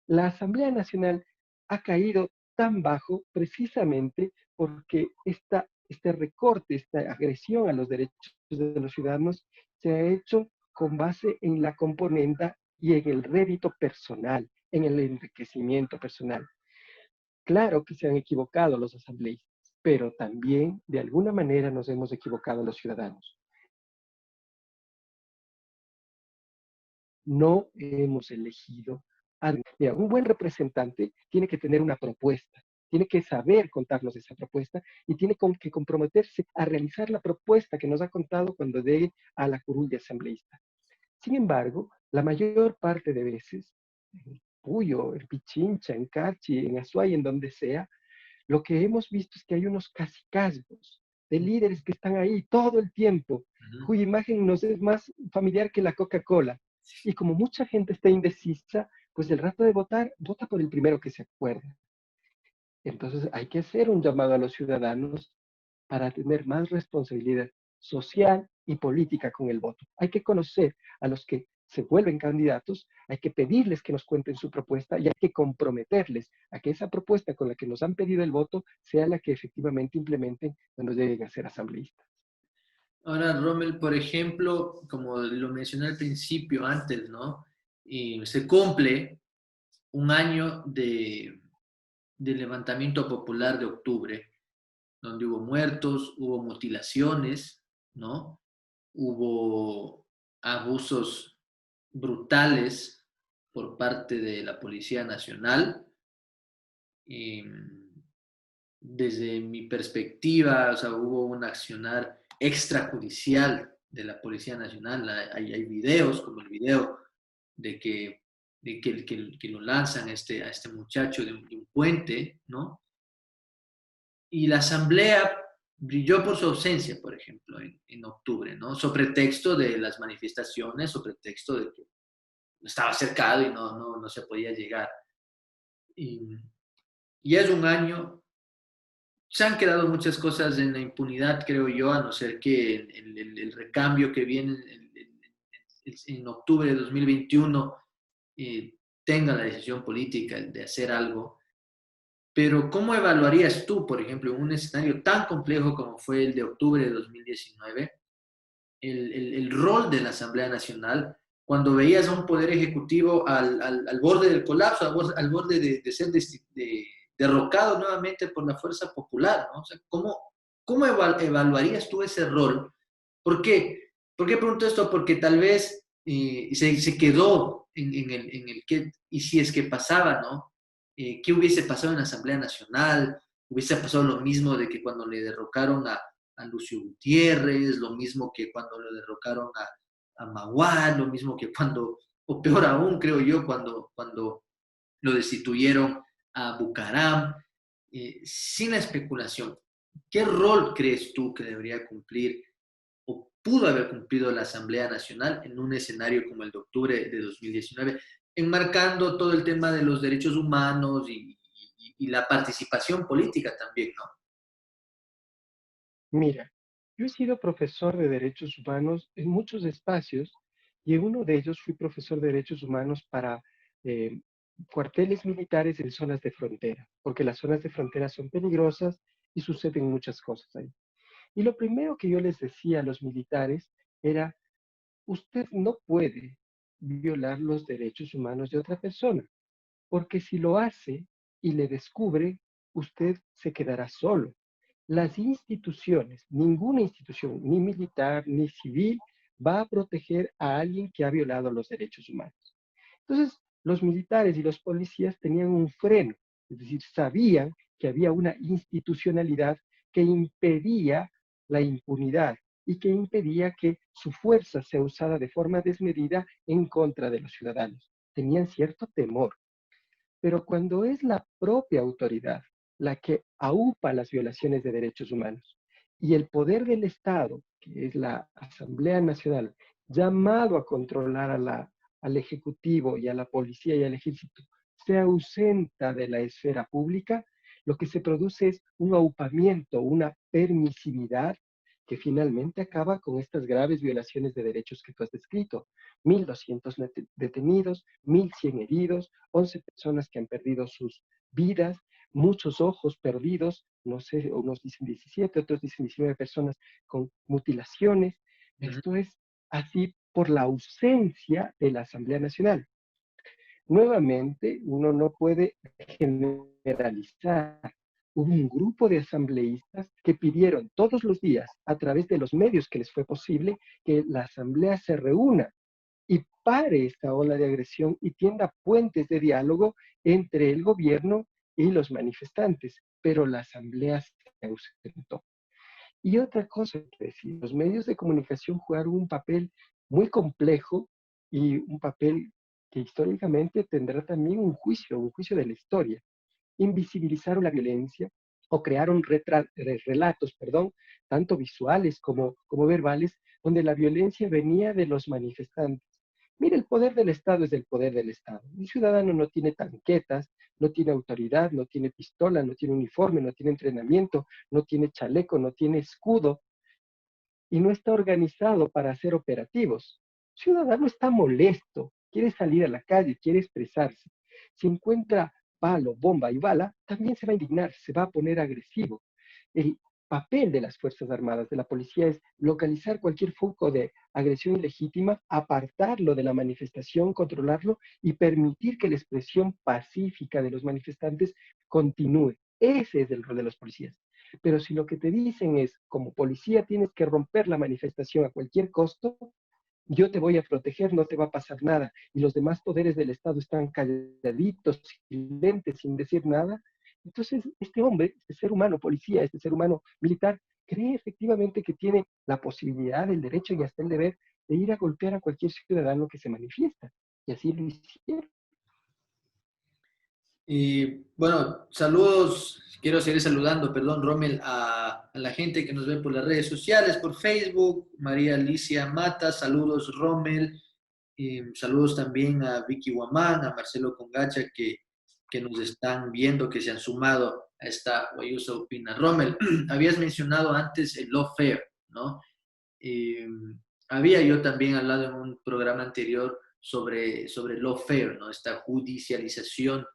La Asamblea Nacional ha caído tan bajo precisamente porque este recorte, esta agresión a los derechos de los ciudadanos se ha hecho con base en la componenda y en el rédito personal, en el enriquecimiento personal. Claro que se han equivocado los asambleístas, pero también de alguna manera nos hemos equivocado los ciudadanos. No hemos elegido a... Mira, un buen representante tiene que tener una propuesta, tiene que saber contarnos esa propuesta y tiene que comprometerse a realizar la propuesta que nos ha contado cuando llegue a la curul de asambleísta. Sin embargo, la mayor parte de veces, en Puyo, en Pichincha, en Cachi, en Azuay, en donde sea, lo que hemos visto es que hay unos cacicazgos de líderes que están ahí todo el tiempo, cuya imagen nos es más familiar que la Coca-Cola. Y como mucha gente está indecisa, pues el rato de votar, vota por el primero que se acuerda. Entonces hay que hacer un llamado a los ciudadanos para tener más responsabilidad social y política con el voto. Hay que conocer a los que se vuelven candidatos, hay que pedirles que nos cuenten su propuesta y hay que comprometerles a que esa propuesta con la que nos han pedido el voto sea la que efectivamente implementen cuando lleguen a ser asambleístas. Ahora, Rommel, por ejemplo, como lo mencioné al principio, antes, ¿no? Se cumple un año del levantamiento popular de octubre, donde hubo muertos, hubo mutilaciones, ¿no? Hubo abusos brutales por parte de la Policía Nacional. Y desde mi perspectiva, o sea, hubo un accionar extrajudicial de la Policía Nacional. Hay videos, como el video de que que lo lanzan a este muchacho de un puente, ¿no? Y la asamblea brilló por su ausencia, por ejemplo, en octubre, ¿no? Sobre pretexto de las manifestaciones, sobre pretexto de que estaba cercado y no se podía llegar. Y, y es un año, se han quedado muchas cosas en la impunidad, creo yo, a no ser que el recambio que viene en octubre de 2021 tenga la decisión política de hacer algo. Pero ¿cómo evaluarías tú, por ejemplo, en un escenario tan complejo como fue el de octubre de 2019, el rol de la Asamblea Nacional cuando veías a un poder ejecutivo al borde del colapso, al borde de ser derrocado nuevamente por la fuerza popular, ¿no? O sea, ¿cómo evaluarías tú ese rol? ¿Por qué? ¿Por qué pregunto esto? Porque tal vez se quedó en el qué, y si es que pasaba, ¿no? ¿Qué hubiese pasado en la Asamblea Nacional? ¿Hubiese pasado lo mismo de que cuando le derrocaron a Lucio Gutiérrez, lo mismo que cuando lo derrocaron a Maguad, lo mismo que cuando, o peor aún, creo yo, cuando lo destituyeron a Bucaram, sin especulación? ¿Qué rol crees tú que debería cumplir o pudo haber cumplido la Asamblea Nacional en un escenario como el de octubre de 2019, enmarcando todo el tema de los derechos humanos y la participación política también, ¿no? Mira, yo he sido profesor de derechos humanos en muchos espacios y en uno de ellos fui profesor de derechos humanos para eh, cuarteles militares en zonas de frontera, porque las zonas de frontera son peligrosas y suceden muchas cosas ahí. Y lo primero que yo les decía a los militares era, usted no puede violar los derechos humanos de otra persona, porque si lo hace y le descubre, usted se quedará solo. Las instituciones, ninguna institución, ni militar ni civil, va a proteger a alguien que ha violado los derechos humanos. Entonces, los militares y los policías tenían un freno, es decir, sabían que había una institucionalidad que impedía la impunidad y que impedía que su fuerza sea usada de forma desmedida en contra de los ciudadanos. Tenían cierto temor. Pero cuando es la propia autoridad la que aupa las violaciones de derechos humanos y el poder del Estado, que es la Asamblea Nacional, llamado a controlar al Ejecutivo y a la Policía y al Ejército, se ausenta de la esfera pública, lo que se produce es un aupamiento, una permisividad que finalmente acaba con estas graves violaciones de derechos que tú has descrito. 1.200 detenidos, 1.100 heridos, 11 personas que han perdido sus vidas, muchos ojos perdidos, no sé, unos dicen 17, otros dicen 19 personas con mutilaciones. Esto es así por la ausencia de la Asamblea Nacional. Nuevamente, uno no puede generalizar. Hubo un grupo de asambleístas que pidieron todos los días, a través de los medios que les fue posible, que la asamblea se reúna y pare esta ola de agresión y tienda puentes de diálogo entre el gobierno y los manifestantes, pero la asamblea se ausentó. Y otra cosa que decir, los medios de comunicación jugaron un papel muy complejo y un papel que históricamente tendrá también un juicio de la historia. Invisibilizaron la violencia o crearon relatos, perdón, tanto visuales como verbales, donde la violencia venía de los manifestantes. Mire, el poder del Estado es el poder del Estado. Un ciudadano no tiene tanquetas, no tiene autoridad, no tiene pistola, no tiene uniforme, no tiene entrenamiento, no tiene chaleco, no tiene escudo y no está organizado para hacer operativos. El ciudadano está molesto, quiere salir a la calle, quiere expresarse. Si encuentra palo, bomba y bala, también se va a indignar, se va a poner agresivo. El papel de las Fuerzas Armadas, de la policía, es localizar cualquier foco de agresión ilegítima, apartarlo de la manifestación, controlarlo y permitir que la expresión pacífica de los manifestantes continúe. Ese es el rol de los policías. Pero si lo que te dicen es, como policía tienes que romper la manifestación a cualquier costo, yo te voy a proteger, no te va a pasar nada, y los demás poderes del Estado están calladitos, silentes, sin decir nada, entonces este hombre, este ser humano policía, este ser humano militar, cree efectivamente que tiene la posibilidad, el derecho y hasta el deber de ir a golpear a cualquier ciudadano que se manifiesta. Y así lo hicieron. Y bueno, saludos, quiero seguir saludando, perdón, Rommel, a la gente que nos ve por las redes sociales, por Facebook, María Alicia Mata, saludos, Rommel, y saludos también a Vicky Guamán, a Marcelo Congacha, que nos están viendo, que se han sumado a esta Guayusa Opina. Rommel, habías mencionado antes el lawfare, ¿no? Eh, había yo también hablado en un programa anterior sobre lawfare, ¿no? Esta judicialización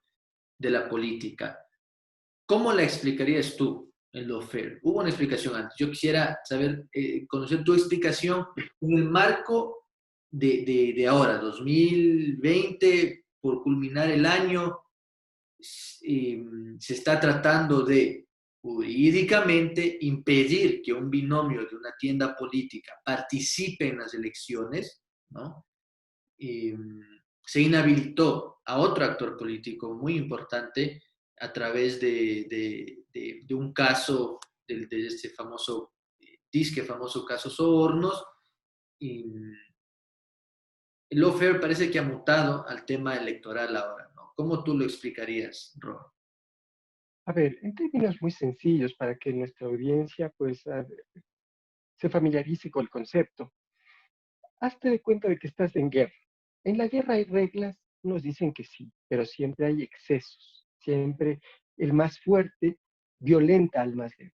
de la política. ¿Cómo la explicarías tú en lawfare? Hubo una explicación antes. Yo quisiera saber, conocer tu explicación en el marco de ahora, 2020, por culminar el año, se está tratando de jurídicamente impedir que un binomio de una tienda política participe en las elecciones, ¿no? eh, Se inhabilitó a otro actor político muy importante a través de un caso, de este famoso, disque famoso caso Sobornos. Y el lawfare parece que ha mutado al tema electoral ahora, ¿no? ¿Cómo tú lo explicarías, Ron? A ver, en términos muy sencillos para que nuestra audiencia pues se familiarice con el concepto. Hazte de cuenta de que estás en guerra. En la guerra hay reglas, nos dicen que sí, pero siempre hay excesos. Siempre el más fuerte violenta al más débil.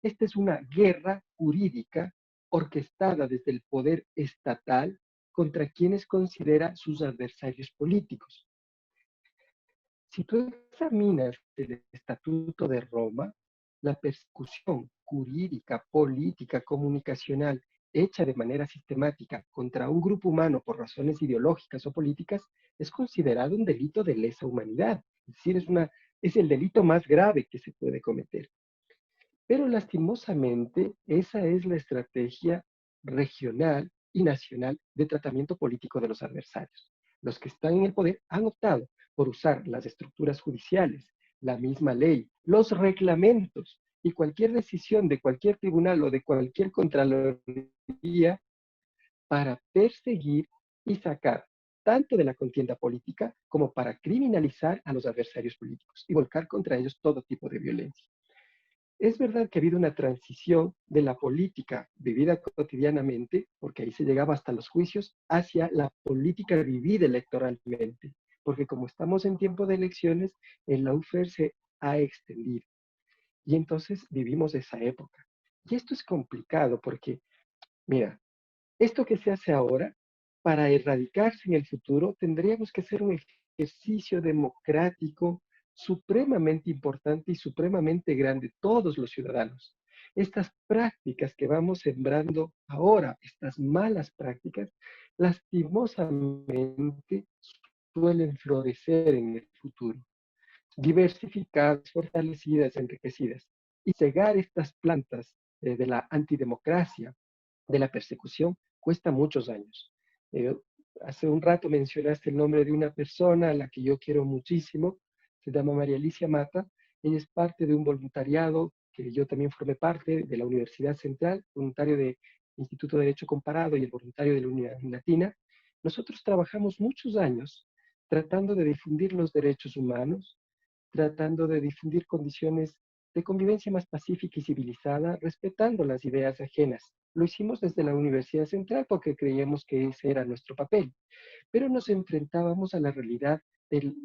Esta es una guerra jurídica orquestada desde el poder estatal contra quienes considera sus adversarios políticos. Si tú examinas el Estatuto de Roma, la persecución jurídica, política, comunicacional hecha de manera sistemática contra un grupo humano por razones ideológicas o políticas es considerado un delito de lesa humanidad. Es decir, es el delito más grave que se puede cometer. Pero lastimosamente, esa es la estrategia regional y nacional de tratamiento político de los adversarios. Los que están en el poder han optado por usar las estructuras judiciales, la misma ley, los reglamentos y cualquier decisión de cualquier tribunal o de cualquier contraloría para perseguir y sacar tanto de la contienda política como para criminalizar a los adversarios políticos y volcar contra ellos todo tipo de violencia. Es verdad que ha habido una transición de la política vivida cotidianamente, porque ahí se llegaba hasta los juicios, hacia la política vivida electoralmente, porque como estamos en tiempo de elecciones, el lawfare se ha extendido. Y entonces vivimos esa época. Y esto es complicado porque, mira, esto que se hace ahora, para erradicarse en el futuro, tendríamos que hacer un ejercicio democrático supremamente importante y supremamente grande, todos los ciudadanos. Estas prácticas que vamos sembrando ahora, estas malas prácticas, lastimosamente suelen florecer en el futuro, diversificadas, fortalecidas, enriquecidas. Y cegar estas plantas de la antidemocracia, de la persecución, cuesta muchos años. Eh, Hace un rato mencionaste el nombre de una persona a la que yo quiero muchísimo, se llama María Alicia Mata. Ella es parte de un voluntariado que yo también formé parte de la Universidad Central, voluntario de Instituto de Derecho Comparado y el voluntario de la Unidad Latina. Nosotros trabajamos muchos años tratando de difundir los derechos humanos, tratando de difundir condiciones de convivencia más pacífica y civilizada, respetando las ideas ajenas. Lo hicimos desde la Universidad Central porque creíamos que ese era nuestro papel, pero nos enfrentábamos a la realidad del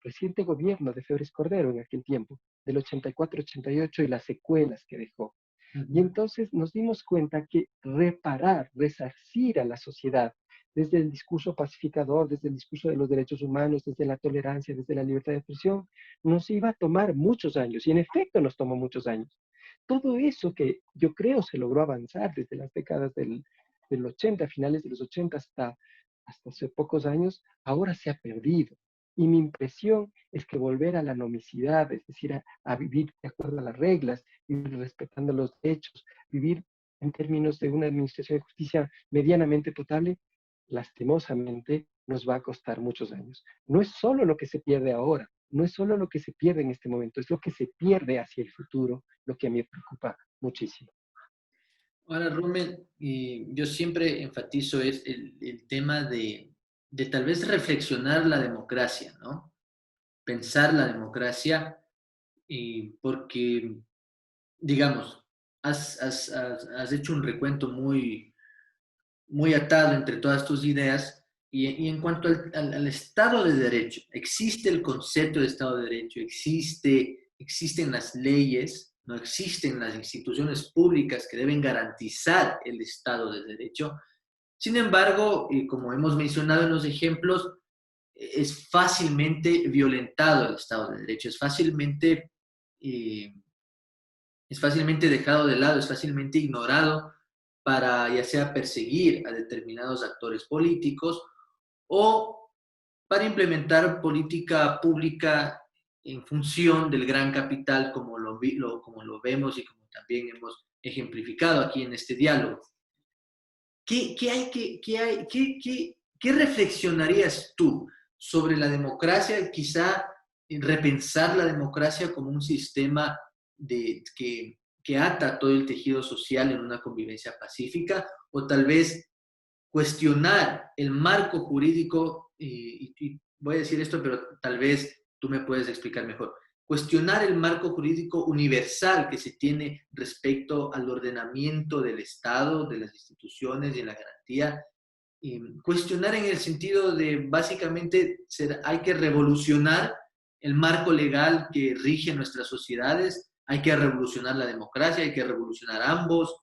reciente gobierno de Febres Cordero en aquel tiempo, del 84-88 y las secuelas que dejó. Uh Y -huh. entonces nos dimos cuenta que reparar, resarcir a la sociedad desde el discurso pacificador, desde el discurso de los derechos humanos, desde la tolerancia, desde la libertad de expresión, nos iba a tomar muchos años, y en efecto nos tomó muchos años. Todo eso que yo creo se logró avanzar desde las décadas del 80, finales de los 80 hasta hace pocos años, ahora se ha perdido. Y mi impresión es que volver a la nomicidad, es decir, a vivir de acuerdo a las reglas, vivir respetando los derechos, vivir en términos de una administración de justicia medianamente potable, lastimosamente nos va a costar muchos años. No es solo lo que se pierde ahora, no es solo lo que se pierde en este momento, es lo que se pierde hacia el futuro, lo que a mí me preocupa muchísimo. Ahora, Rumen, yo siempre enfatizo es el tema de tal vez reflexionar la democracia, ¿no? pensar la democracia, porque, digamos, has hecho un recuento muy atado entre todas tus ideas. Y en cuanto al Estado de Derecho, existe el concepto de Estado de Derecho, existen las leyes, no existen las instituciones públicas que deben garantizar el Estado de Derecho. Sin embargo, como hemos mencionado en los ejemplos, es fácilmente violentado el Estado de Derecho, eh, es fácilmente dejado de lado, es fácilmente ignorado para ya sea perseguir a determinados actores políticos o para implementar política pública en función del gran capital como lo vemos y como también hemos ejemplificado aquí en este diálogo. ¿Qué reflexionarías tú sobre la democracia? Quizá repensar la democracia como un sistema que ata todo el tejido social en una convivencia pacífica, o tal vez cuestionar el marco jurídico, y voy a decir esto, pero tal vez tú me puedes explicar mejor. Cuestionar el marco jurídico universal que se tiene respecto al ordenamiento del Estado, de las instituciones y en la garantía. Cuestionar en el sentido de, básicamente, hay que revolucionar el marco legal que rige nuestras sociedades, hay que revolucionar la democracia, hay que revolucionar ambos.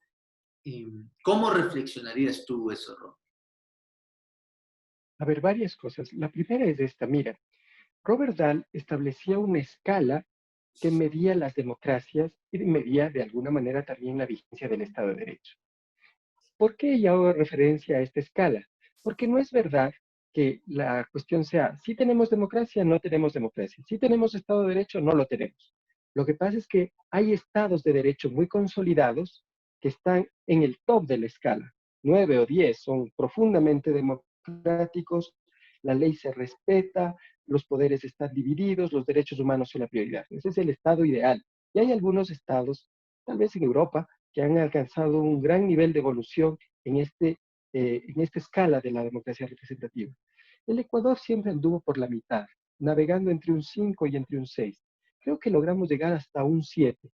¿Cómo reflexionarías tú eso, Ron? A ver, varias cosas. La primera es esta, mira, Robert Dahl establecía una escala que medía las democracias y medía de alguna manera también la vigencia del Estado de Derecho. ¿Por qué yo hago referencia a esta escala? Porque no es verdad que la cuestión sea, si tenemos democracia, no tenemos democracia. Si tenemos Estado de Derecho, no lo tenemos. Lo que pasa es que hay estados de derecho muy consolidados que están en el top de la escala. 9 o 10 son profundamente democráticos, la ley se respeta, los poderes están divididos, los derechos humanos son la prioridad. Ese es el estado ideal. Y hay algunos estados, tal vez en Europa, que han alcanzado un gran nivel de evolución en esta escala de la democracia representativa. El Ecuador siempre anduvo por la mitad, navegando entre un 5 y entre un 6. Creo que logramos llegar hasta un 7.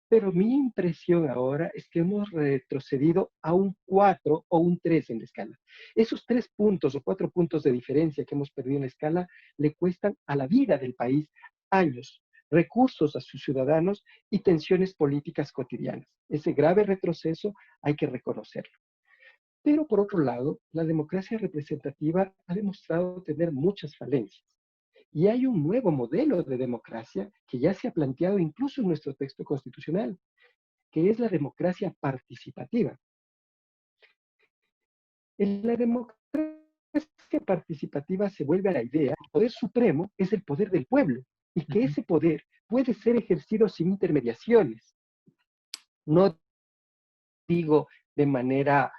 Pero mi impresión ahora es que hemos retrocedido a un 4 o un 3 en la escala. Esos 3 puntos o 4 puntos de diferencia que hemos perdido en la escala le cuestan a la vida del país años, recursos a sus ciudadanos y tensiones políticas cotidianas. Ese grave retroceso hay que reconocerlo. Pero por otro lado, la democracia representativa ha demostrado tener muchas falencias. Y hay un nuevo modelo de democracia que ya se ha planteado incluso en nuestro texto constitucional, que es la democracia participativa. En la democracia participativa se vuelve a la idea que el poder supremo es el poder del pueblo y que ese poder puede ser ejercido sin intermediaciones. No digo de manera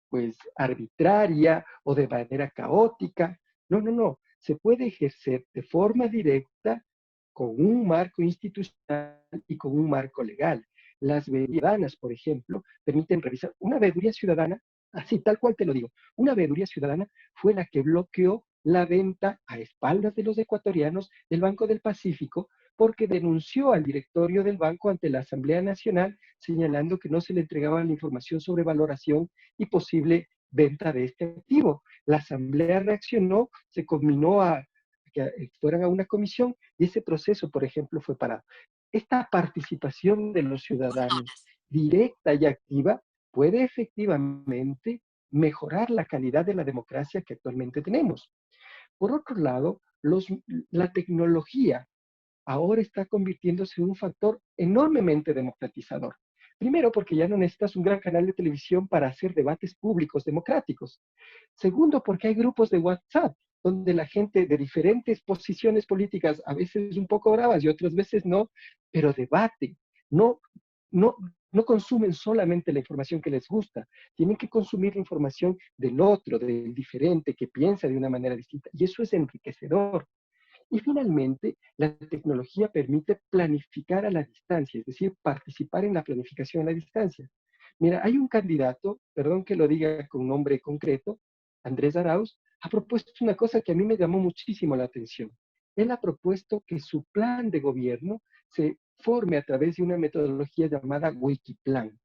pues arbitraria o de manera caótica. No, no, no. Se puede ejercer de forma directa con un marco institucional y con un marco legal. Las veedurías ciudadanas, por ejemplo, permiten revisar una veeduría ciudadana, así tal cual te lo digo, una veeduría ciudadana fue la que bloqueó la venta a espaldas de los ecuatorianos del Banco del Pacífico porque denunció al directorio del banco ante la Asamblea Nacional señalando que no se le entregaba la información sobre valoración y posible venta de este activo. La Asamblea reaccionó, se combinó a que fueran a una comisión y ese proceso, por ejemplo, fue parado. Esta participación de los ciudadanos directa y activa puede efectivamente mejorar la calidad de la democracia que actualmente tenemos. Por otro lado, la tecnología ahora está convirtiéndose en un factor enormemente democratizador. Primero, porque ya no necesitas un gran canal de televisión para hacer debates públicos democráticos. Segundo, porque hay grupos de WhatsApp donde la gente de diferentes posiciones políticas, a veces un poco bravas y otras veces no, pero debaten. No, no, no consumen solamente la información que les gusta, tienen que consumir la información del otro, del diferente, que piensa de una manera distinta. Y eso es enriquecedor. Y finalmente, la tecnología permite planificar a la distancia, es decir, participar en la planificación a la distancia. Mira, hay un candidato, perdón que lo diga con nombre concreto, Andrés Arauz, ha propuesto una cosa que a mí me llamó muchísimo la atención. él ha propuesto que su plan de gobierno se forme a través de una metodología llamada Wikiplan,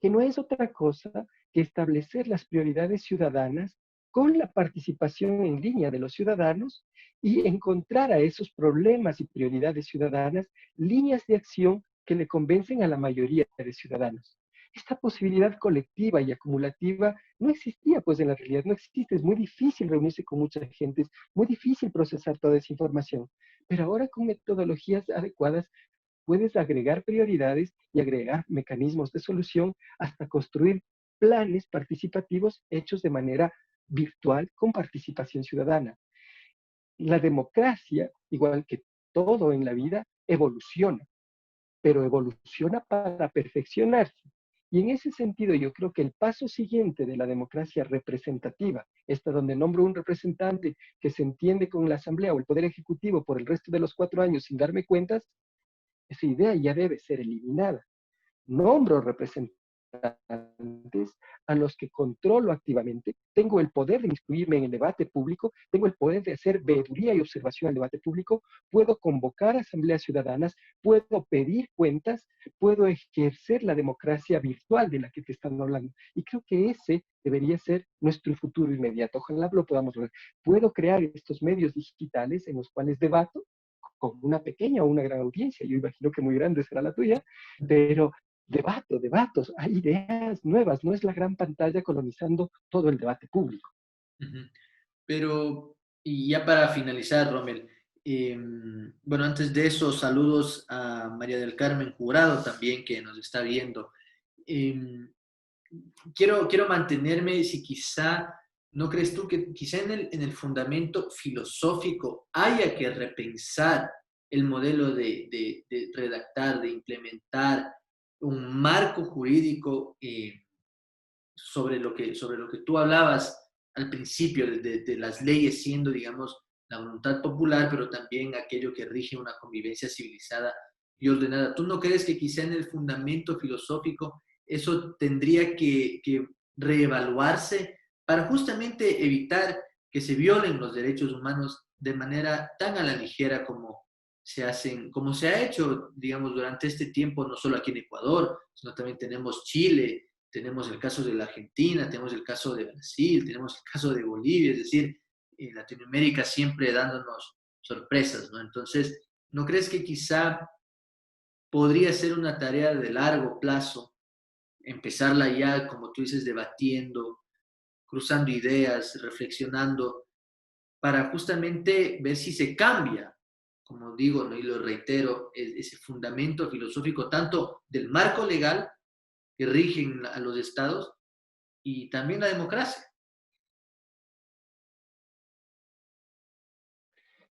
que no es otra cosa que establecer las prioridades ciudadanas con la participación en línea de los ciudadanos y encontrar a esos problemas y prioridades ciudadanas líneas de acción que le convencen a la mayoría de ciudadanos. Esta posibilidad colectiva y acumulativa no existía, pues en la realidad no existe, es muy difícil reunirse con mucha gente, es muy difícil procesar toda esa información, pero ahora con metodologías adecuadas puedes agregar prioridades y agregar mecanismos de solución hasta construir planes participativos hechos de manera virtual con participación ciudadana. La democracia, igual que todo en la vida, evoluciona, pero evoluciona para perfeccionarse. Y en ese sentido, yo creo que el paso siguiente de la democracia representativa, esta donde nombro un representante que se entiende con la Asamblea o el Poder Ejecutivo por el resto de los 4 años sin darme cuentas, esa idea ya debe ser eliminada. Nombro representantes a los que controlo activamente, tengo el poder de instruirme en el debate público, tengo el poder de hacer veeduría y observación al debate público, puedo convocar asambleas ciudadanas, puedo pedir cuentas, puedo ejercer la democracia virtual de la que te están hablando. Y creo que ese debería ser nuestro futuro inmediato. Ojalá lo podamos ver. Puedo crear estos medios digitales en los cuales debato con una pequeña o una gran audiencia, yo imagino que muy grande será la tuya, pero debatos, hay ideas nuevas, no es la gran pantalla colonizando todo el debate público. Ujú. Pero, y ya para finalizar, Rommel, bueno, antes de eso, saludos a María del Carmen Jurado también que nos está viendo. Em, quiero mantenerme, si quizá, ¿no crees tú que quizá en el fundamento filosófico haya que repensar el modelo de redactar, de implementar un marco jurídico sobre lo que tú hablabas al principio, de las leyes siendo, digamos, la voluntad popular, pero también aquello que rige una convivencia civilizada y ordenada? ¿Tú no crees que quizá en el fundamento filosófico eso tendría que reevaluarse para justamente evitar que se violen los derechos humanos de manera tan a la ligera como se ha hecho, digamos, durante este tiempo, no solo aquí en Ecuador, sino también tenemos Chile, tenemos el caso de la Argentina, tenemos el caso de Brasil, tenemos el caso de Bolivia, es decir, Latinoamérica siempre dándonos sorpresas, ¿no? Entonces, ¿no crees que quizá podría ser una tarea de largo plazo, empezarla ya, como tú dices, debatiendo, cruzando ideas, reflexionando, para justamente ver si se cambia, como digo, ¿no? Y lo reitero, ese fundamento filosófico tanto del marco legal que rigen a los estados y también la democracia?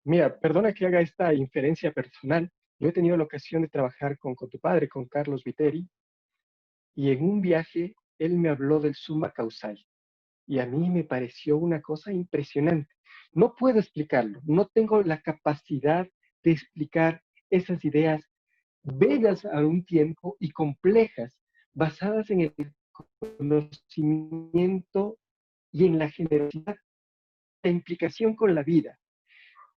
Mira, perdona que haga esta inferencia personal. Yo he tenido la ocasión de trabajar con tu padre, con Carlos Viteri, y en un viaje él me habló del summa causal. Y a mí me pareció una cosa impresionante. No puedo explicarlo, no tengo la capacidad de explicar esas ideas bellas a un tiempo y complejas, basadas en el conocimiento y en la generosidad, la implicación con la vida.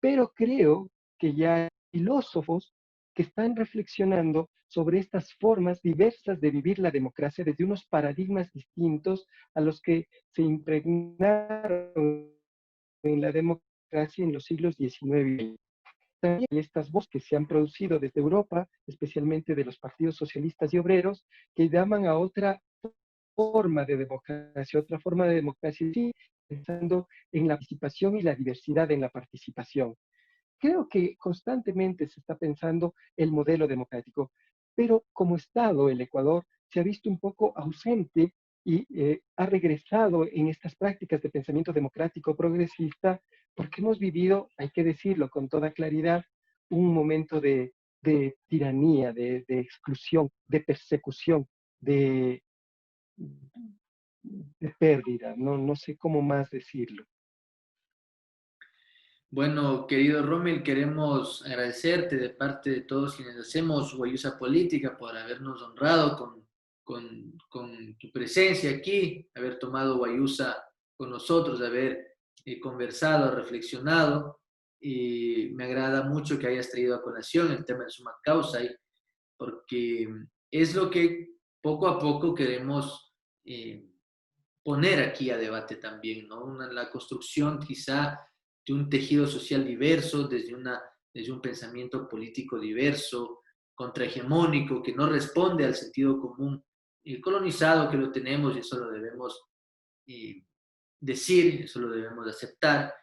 Pero creo que ya hay filósofos que están reflexionando sobre estas formas diversas de vivir la democracia desde unos paradigmas distintos a los que se impregnaron en la democracia en los siglos XIX y XX. También hay estas voces que se han producido desde Europa, especialmente de los partidos socialistas y obreros, que llaman a otra forma de democracia, sí, pensando en la participación y la diversidad en la participación. Creo que constantemente se está pensando el modelo democrático, pero como Estado el Ecuador se ha visto un poco ausente y ha regresado en estas prácticas de pensamiento democrático progresista porque hemos vivido, hay que decirlo con toda claridad, un momento de tiranía, de exclusión, de persecución, de, de pérdida, no sé cómo más decirlo. Bueno, querido Rommel, queremos agradecerte de parte de todos quienes hacemos Guayusa Política por habernos honrado con tu presencia aquí, haber tomado Guayusa con nosotros, haber conversado, reflexionado. y me agrada mucho que hayas traído a colación el tema de suma causa, porque es lo que poco a poco queremos poner aquí a debate también, ¿no? La construcción quizá de un tejido social diverso, desde un pensamiento político diverso, contrahegemónico, que no responde al sentido común colonizado que lo tenemos y eso lo debemos eh, decir, eso lo debemos aceptar.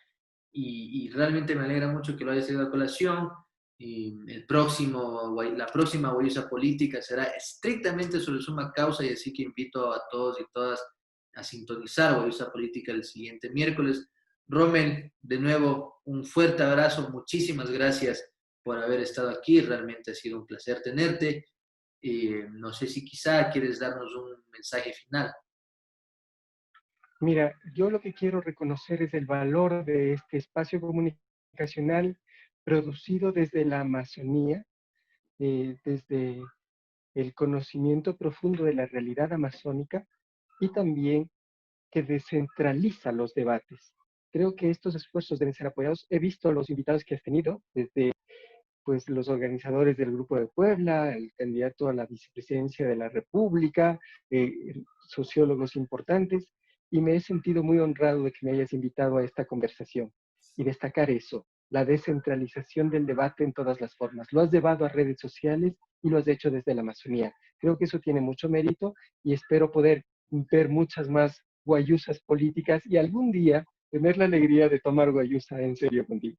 Y realmente me alegra mucho que lo hayas traído a colación. Y la próxima Guayusa Política será estrictamente sobre suma causa y así que invito a todos y todas a sintonizar Guayusa Política el siguiente miércoles. Rommel, de nuevo, un fuerte abrazo, muchísimas gracias por haber estado aquí, realmente ha sido un placer tenerte. No sé si quizá quieres darnos un mensaje final. Mira, yo lo que quiero reconocer es el valor de este espacio comunicacional producido desde la Amazonía, desde el conocimiento profundo de la realidad amazónica y también que descentraliza los debates. Creo que estos esfuerzos deben ser apoyados. He visto los invitados que has tenido, desde pues, los organizadores del Grupo de Puebla, el candidato a la vicepresidencia de la República, sociólogos importantes, y me he sentido muy honrado de que me hayas invitado a esta conversación y destacar eso, la descentralización del debate en todas las formas. Lo has llevado a redes sociales y lo has hecho desde la Amazonía. Creo que eso tiene mucho mérito y espero poder ver muchas más guayusas políticas y algún día tener la alegría de tomar guayusa en serio contigo.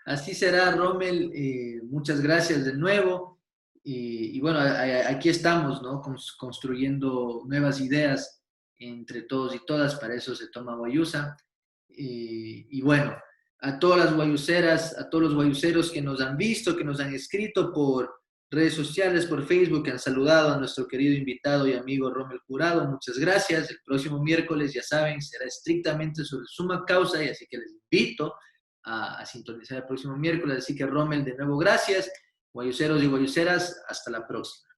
Así será, Rommel. Muchas gracias de nuevo. Y bueno, aquí estamos, ¿no? Construyendo nuevas ideas entre todos y todas. Para eso se toma Guayusa. Y bueno, a todas las guayuseras, a todos los guayuseros que nos han visto, que nos han escrito por redes sociales, por Facebook, que han saludado a nuestro querido invitado y amigo Rommel Jurado. Muchas gracias. El próximo miércoles, ya saben, será estrictamente sobre suma causa y así que les invito a sintonizar el próximo miércoles. Así que Rommel, de nuevo, gracias. Guayuseros y guayuseras, hasta la próxima.